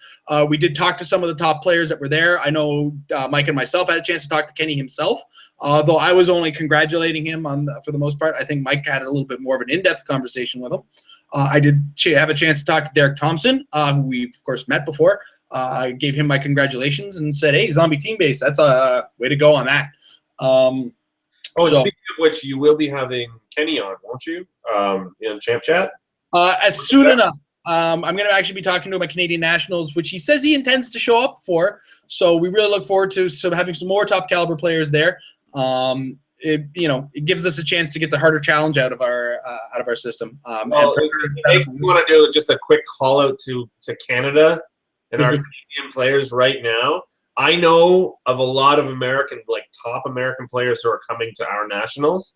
We did talk to some of the top players that were there. I know Mike and myself had a chance to talk to Kenny himself, though I was only congratulating him for the most part. I think Mike had a little bit more of an in-depth conversation with him. I did have a chance to talk to Derek Thompson, who we, of course, met before. I gave him my congratulations and said, hey, Zombie Team Base, that's a way to go on that. Speaking of which, you will be having Kenny on, won't you? In Champ Chat? As soon enough. I'm going to actually be talking to my Canadian Nationals, which he says he intends to show up for. So we really look forward to having some more top caliber players there. It gives us a chance to get the harder challenge out of our system. If you want to do just a quick call out to Canada and our Canadian players right now, I know of a lot of American, like top American players who are coming to our nationals.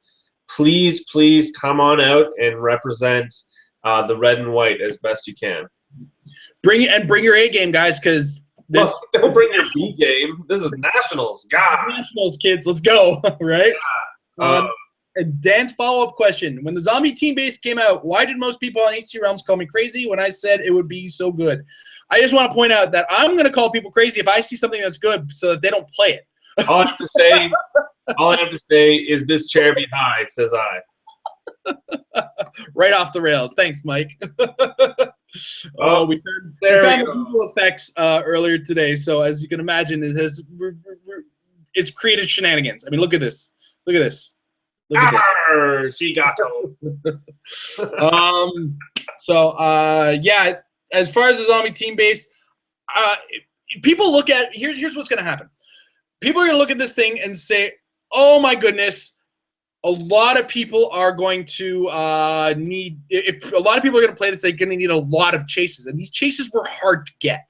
Please, please come on out and represent the red and white as best you can. Bring your A game, guys, because Well, don't bring your B game. This is nationals, God. Nationals, kids, let's go, right? Yeah. And Dan's follow-up question: when the zombie team base came out, why did most people on HC Realms call me crazy when I said it would be so good? I just want to point out that I'm going to call people crazy if I see something that's good, so that they don't play it. All I have to say is this chair be high, says I. Right off the rails. Thanks, Mike. Oh, we found the Google effects earlier today, so as you can imagine, it's created shenanigans. I mean, look at this. Look at this. Look at this. She got told. Yeah, as far as the zombie team base, people look at here's what's going to happen. People are going to look at this thing and say, "Oh my goodness." A lot of people are going to if a lot of people are going to play this, they're going to need a lot of chases, and these chases were hard to get.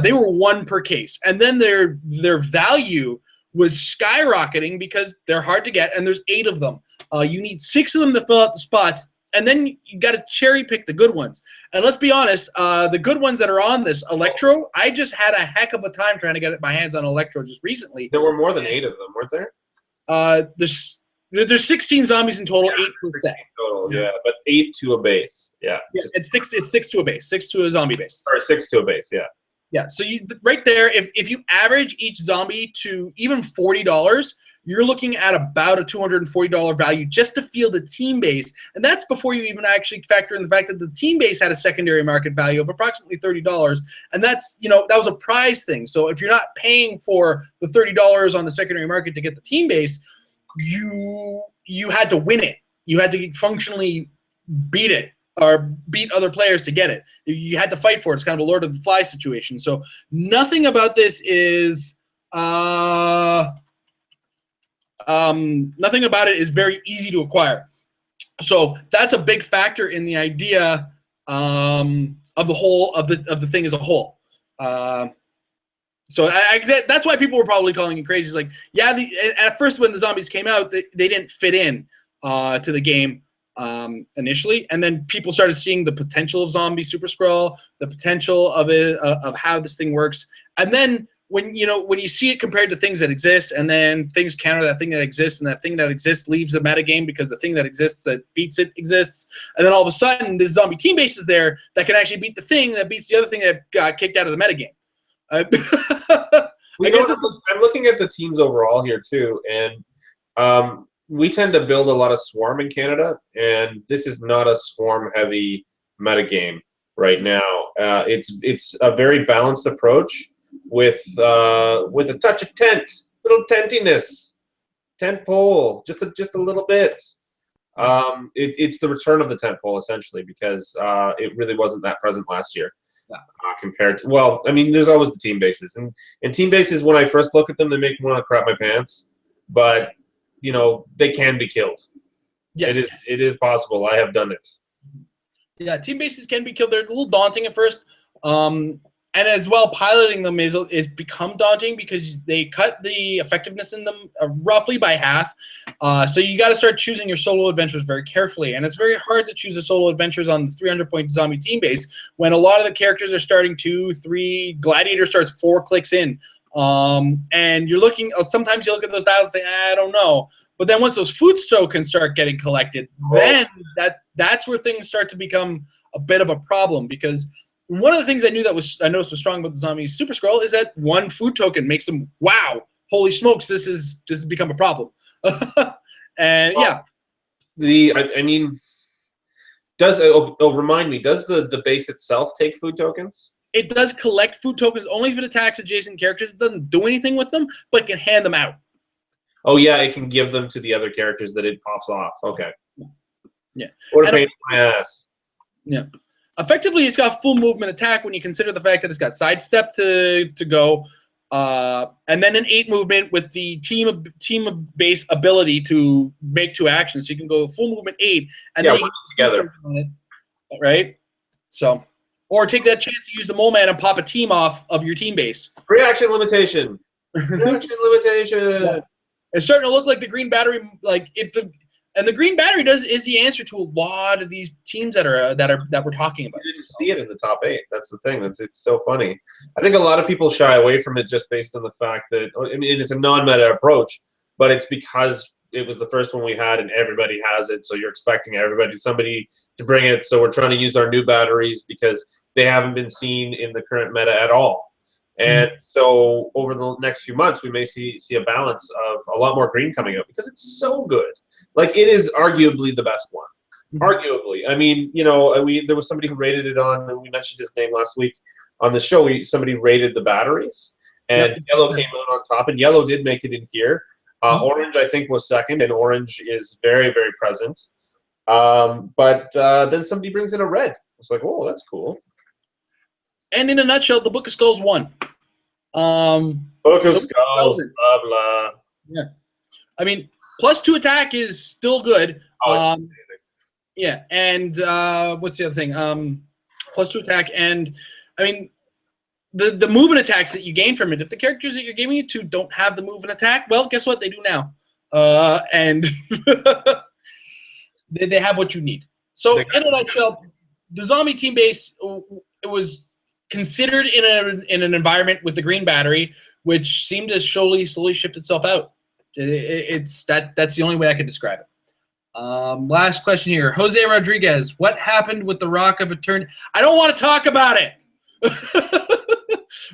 They were 1 per case, and then their value was skyrocketing because they're hard to get, and there's 8 of them. You need 6 of them to fill out the spots, and then you got to cherry pick the good ones. And let's be honest, the good ones that are on this Electro, I just had a heck of a time trying to get my hands on Electro just recently. There were more than 8 of them, weren't there? There's 16 zombies in total, 8 per set. Total, yeah, but 8 to a base, yeah. It's 6 to a base, 6 to a zombie base. Or 6 to a base, yeah. Yeah, so you right there, if you average each zombie to even $40, you're looking at about a $240 value just to field a team base, and that's before you even actually factor in the fact that the team base had a secondary market value of approximately $30, and that's that was a prize thing. So if you're not paying for the $30 on the secondary market to get the team base, you had to win it. You had to functionally beat it or beat other players to get it. You had to fight for it. It's kind of a Lord of the Flies situation. So nothing about this is nothing about it is very easy to acquire. So that's a big factor in the idea of the whole of the thing as a whole. So that's why people were probably calling it crazy. It's like, yeah, at first when the zombies came out, they didn't fit in to the game initially, and then people started seeing the potential of Zombie Super Skrull, the potential of it, of how this thing works, and then when you see it compared to things that exist, and then things counter that thing that exists, and that thing that exists leaves the metagame because the thing that exists that beats it exists, and then all of a sudden this zombie team base is there that can actually beat the thing that beats the other thing that got kicked out of the metagame. I'm looking at the teams overall here too, and we tend to build a lot of swarm in Canada, and this is not a swarm-heavy metagame right now. It's a very balanced approach with a touch of little tentiness, tent pole, just a little bit. It's the return of the tent pole essentially because it really wasn't that present last year. Compared to, well, I mean, there's always the team bases, and team bases, when I first look at them, they make me want to crap my pants, but they can be killed. Yes, it is possible. I have done it. Yeah, team bases can be killed. They're a little daunting at first, and as well, piloting them is become daunting because they cut the effectiveness in them roughly by half. So you got to start choosing your solo adventures very carefully, and it's very hard to choose a solo adventures on the 300-point zombie team base when a lot of the characters are starting 2, 3. Gladiator starts 4 clicks in, and you're looking. Sometimes you look at those dials and say, I don't know. But then once those food tokens start getting collected, then that's where things start to become a bit of a problem because. One of the things I noticed was strong about the Zombie Super Skrull is that 1 food token makes them, wow, holy smokes, this has become a problem. And yeah. I mean, remind me, does the base itself take food tokens? It does collect food tokens only if it attacks adjacent characters. It doesn't do anything with them, but can hand them out. Oh yeah, it can give them to the other characters that it pops off. Okay. Yeah. What a pain in my ass. Yeah. Effectively, it's got full movement attack when you consider the fact that it's got sidestep to go, and then an 8 movement with the team base ability to make 2 actions. So you can go full movement 8 and then you together, right? So, or take that chance to use the mole man and pop a team off of your team base. Free action limitation. Action limitation. Yeah. It's starting to look like the Green Battery, and the Green Battery is the answer to a lot of these teams that we're talking about. You didn't see it in the top 8. That's the thing. It's so funny. I think a lot of people shy away from it just based on the fact that it's a non-meta approach, but it's because it was the first one we had and everybody has it, so you're expecting somebody to bring it. So we're trying to use our new batteries because they haven't been seen in the current meta at all. And so over the next few months, we may see a balance of a lot more green coming out because it's so good. Like, it is arguably the best one. Arguably. I mean, there was somebody who rated it on, and we mentioned his name last week on the show. Somebody rated the batteries, and yellow came out on top, and yellow did make it in here. Orange, I think, was second, and orange is very, very present. But then somebody brings in a red. It's like, oh, that's cool. And in a nutshell, the Book of Skulls won. Book of Skulls, blah, blah. Yeah. I mean, +2 attack is still good. Oh, it's amazing. Yeah, and what's the other thing? +2 attack, and I mean, the move and attacks that you gain from it. If the characters that you're giving it to don't have the move and attack, well, guess what? They do now, and they have what you need. So, in a nutshell, the zombie team base, it was considered in an environment with the Green Battery, which seemed to slowly shift itself out. That's the only way I could describe it. Last question here. Jose Rodriguez, what happened with the Rock of Eternity? I don't want to talk about it.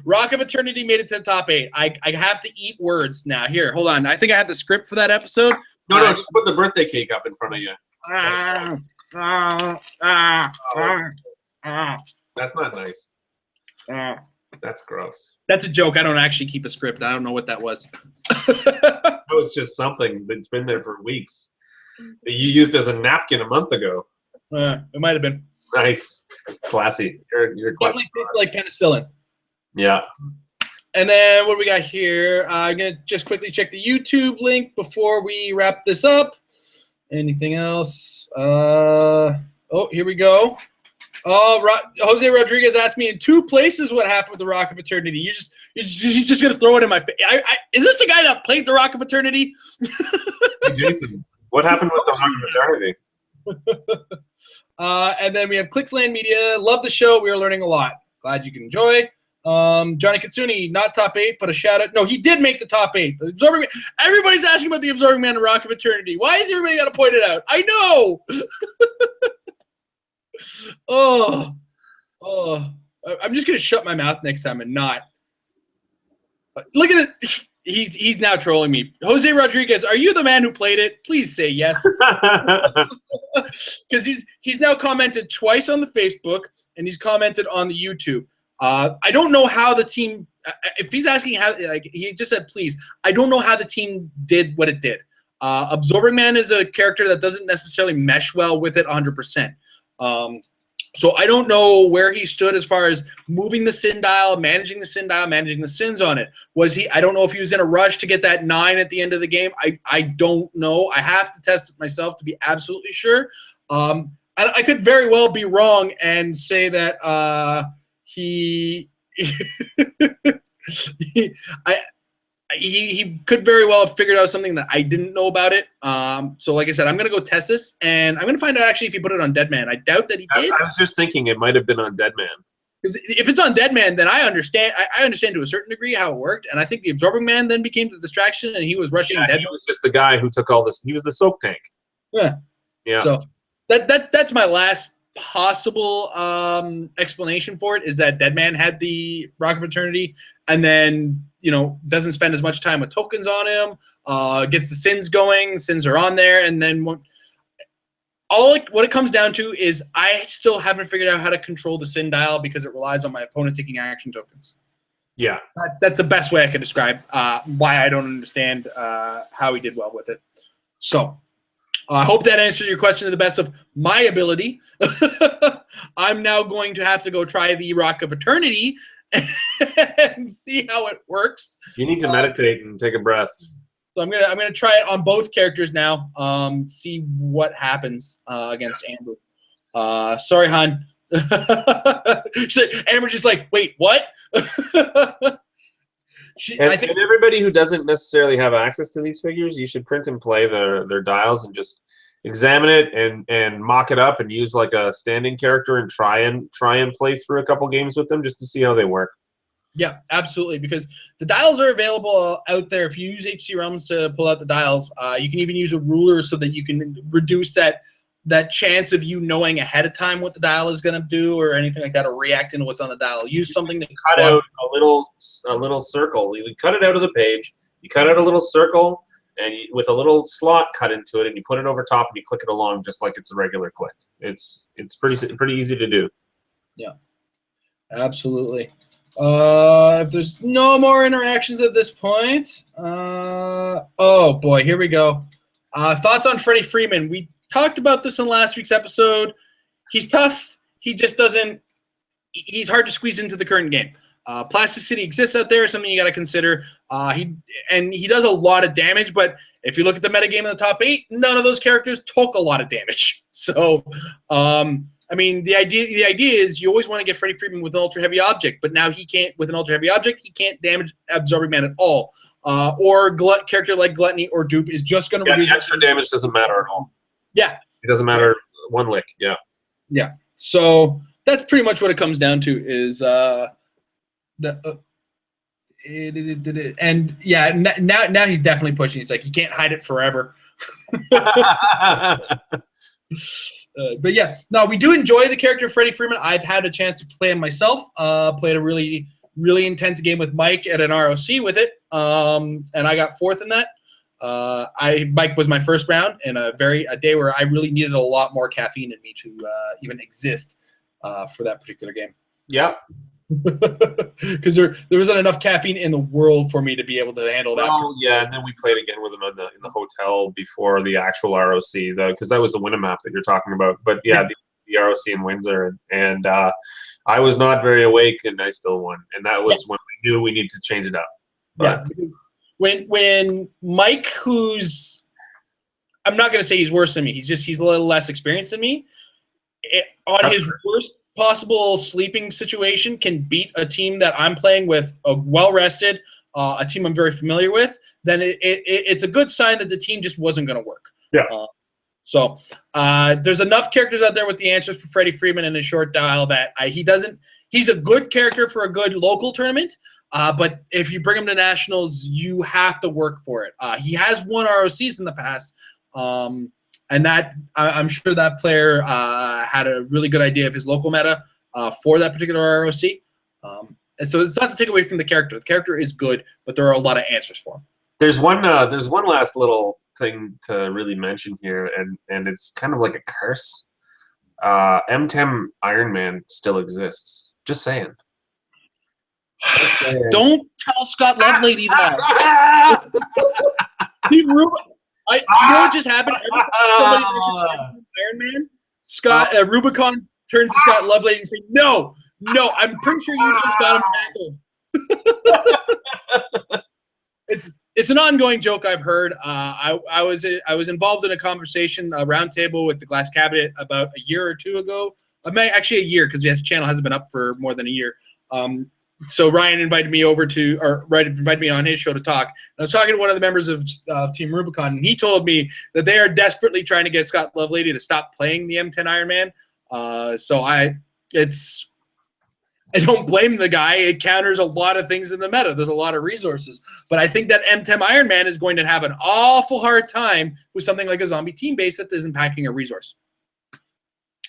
Rock of Eternity made it to the top 8. I have to eat words now. Here, hold on. I think I have the script for that episode. No, just put the birthday cake up in front of you. That's not nice. That's gross. That's a joke. I don't actually keep a script. I don't know what that was. That was just something that's been there for weeks. That you used as a napkin a month ago. It might have been. Nice. Classy. You're classy. Definitely tastes like penicillin. Yeah. And then what do we got here? I'm going to just quickly check the YouTube link before we wrap this up. Anything else? Oh, here we go. Jose Rodriguez asked me in 2 places what happened with the Rock of Eternity. He's just going to throw it in my face. Is this the guy that played the Rock of Eternity? Hey, Jason, what happened with the Rock of Eternity? And then we have Clicksland Media. Love the show. We are learning a lot. Glad you can enjoy. Johnny Katsuni, not top 8, but a shout out. No, he did make the top 8. The Absorbing Man. Everybody's asking about the Absorbing Man and Rock of Eternity. Why is everybody got to point it out? I know. I'm just gonna shut my mouth next time and not. Look at it. He's now trolling me. Jose Rodriguez, are you the man who played it? Please say yes. Because he's now commented twice on the Facebook and he's commented on the YouTube. I don't know how the team. If he's asking how, he just said please. I don't know how the team did what it did. Absorbing Man is a character that doesn't necessarily mesh well with it 100%. So I don't know where he stood as far as moving the sin dial, managing the sins on it. I don't know if he was in a rush to get that 9 at the end of the game. I don't know. I have to test it myself to be absolutely sure. I could very well be wrong and say that he could very well have figured out something that I didn't know about it. So like I said, I'm going to go test this, and I'm going to find out actually if he put it on Deadman. I doubt that he did. I was just thinking it might have been on Deadman. Because if it's on Deadman, then I understand. I understand to a certain degree how it worked, and I think the Absorbing Man then became the distraction, and he was rushing Deadman. He was just the guy who took all this. He was the soak tank. Yeah. So that's my last possible explanation for it, is that Deadman had the Rock of Eternity, and then doesn't spend as much time with tokens on him, gets the sins going, sins are on there, and then what it comes down to is I still haven't figured out how to control the sin dial because it relies on my opponent taking action tokens. Yeah. That's the best way I can describe why I don't understand how he did well with it. So I hope that answers your question to the best of my ability. I'm now going to have to go try the Rock of Eternity and see how it works. You need to meditate and take a breath. So I'm gonna try it on both characters now. See what happens against Amber. Sorry, hon. Amber just like, wait, what? I think and everybody who doesn't necessarily have access to these figures, you should print and play their dials and just examine it and mock it up and use like a standing character and try and play through a couple games with them just to see how they work. Yeah, absolutely, because the dials are available out there. If you use HC Realms to pull out the dials, you can even use a ruler so that you can reduce that chance of you knowing ahead of time what the dial is going to do or anything like that, or reacting to what's on the dial. Use something to cut out a little circle. You cut it out of the page. You cut out a little circle, and with a little slot cut into it, and you put it over top, and you click it along just like it's a regular click. It's pretty easy to do. Yeah, absolutely. If there's no more interactions at this point, oh boy, here we go. Thoughts on Freddie Freeman? We talked about this in last week's episode. He's tough. He just doesn't. He's hard to squeeze into the current game. Plasticity exists out there. Something you got to consider. He does a lot of damage, but if you look at the metagame in the top 8, none of those characters took a lot of damage. So, I mean, the idea is you always want to get Freddie Freeman with an ultra heavy object, but now he can't with an ultra heavy object. He can't damage Absorbing Man at all. Or character like Gluttony or Dupe is just going to reduce. The extra damage doesn't matter at all. Yeah, it doesn't matter one lick. Yeah. Yeah. So that's pretty much what it comes down to. Is and yeah, now he's definitely pushing. He's like he can't hide it forever. But yeah, no, we do enjoy the character Freddie Freeman. I've had a chance to play him myself. Played a really, really intense game with Mike at an ROC with it, and I got 4th in that. Mike was my first round in a day where I really needed a lot more caffeine in me to even exist for that particular game. Yeah. Because there wasn't enough caffeine in the world for me to be able to handle that. Oh yeah, and then we played again with him in the hotel before the actual ROC, because that was the Winamap that you're talking about. But yeah, the ROC in Windsor, and I was not very awake, and I still won. And that was when we knew we needed to change it up. But, yeah, when Mike, who's I'm not going to say he's worse than me, he's a little less experienced than me. His worst possible sleeping situation can beat a team that I'm playing with, a well-rested, a team I'm very familiar with, then it's a good sign that the team just wasn't going to work. Yeah. So there's enough characters out there with the answers for Freddie Freeman in a short dial that he's a good character for a good local tournament, but if you bring him to nationals, you have to work for it. He has won ROCs in the past, and that I'm sure that player had a really good idea of his local meta for that particular ROC. And so it's not to take away from the character. The character is good, but there are a lot of answers for him. There's one last little thing to really mention here, and it's kind of like a curse. M10 Iron Man still exists. Just saying. Don't tell Scott Lovelady that. You know what just happened? Somebody mentioned Iron Man. Scott Rubicon turns to Scott Lovelady and says, "No, I'm pretty sure you just got him tackled." It's an ongoing joke I've heard. I was involved in a conversation, a roundtable with the Glass Cabinet about a year or two ago. Actually, a year, because the channel hasn't been up for more than a year. So Ryan invited me invited me on his show to talk. And I was talking to one of the members of Team Rubicon, and he told me that they are desperately trying to get Scott Lovelady to stop playing the M10 Iron Man. So I don't blame the guy. It counters a lot of things in the meta. There's a lot of resources. But I think that M10 Iron Man is going to have an awful hard time with something like a zombie team base that isn't packing a resource.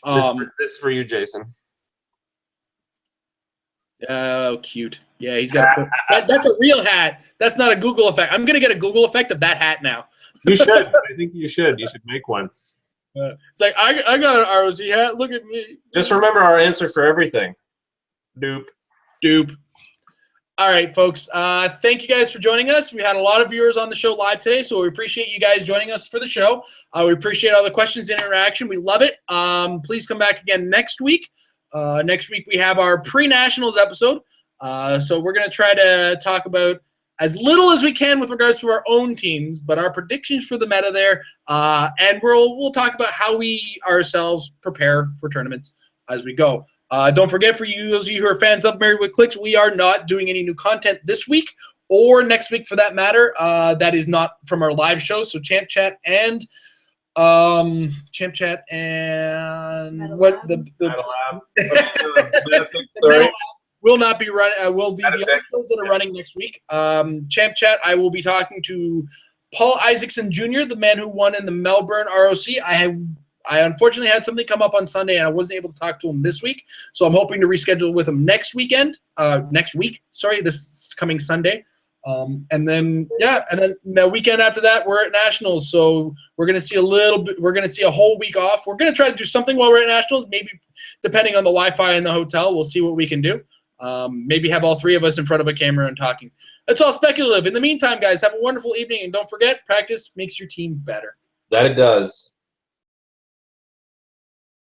This is for you, Jason. Oh, cute. Yeah, he's got a that's a real hat. That's not a Google effect. I'm going to get a Google effect of that hat now. You should. I think you should. You should make one. It's like, I got an ROC hat. Look at me. Just remember our answer for everything. Dupe. All right, folks. Thank you guys for joining us. We had a lot of viewers on the show live today, so we appreciate you guys joining us for the show. We appreciate all the questions and interaction. We love it. Please come back again next week. Next week we have our pre-nationals episode. So we're going to try to talk about as little as we can with regards to our own teams, but our predictions for the meta there. And we'll talk about how we ourselves prepare for tournaments as we go. Don't forget, for those of you who are fans of Married with Clicks, we are not doing any new content this week or next week for that matter. That is not from our live show. So Champ Chat and what the Metal Lab. Metal Lab will not be running. Will be the only shows that are running next week. Champ Chat, I will be talking to Paul Isaacson Jr., the man who won in the Melbourne ROC. I unfortunately had something come up on Sunday, and I wasn't able to talk to him this week. So I'm hoping to reschedule with him next week. Sorry, this coming Sunday. And then the weekend after that, we're at Nationals. So we're gonna see a whole week off. We're gonna try to do something while we're at Nationals. Maybe depending on the Wi-Fi in the hotel, we'll see what we can do. Maybe have all three of us in front of a camera and talking. It's all speculative. In the meantime, guys, have a wonderful evening, and don't forget, practice makes your team better. That it does.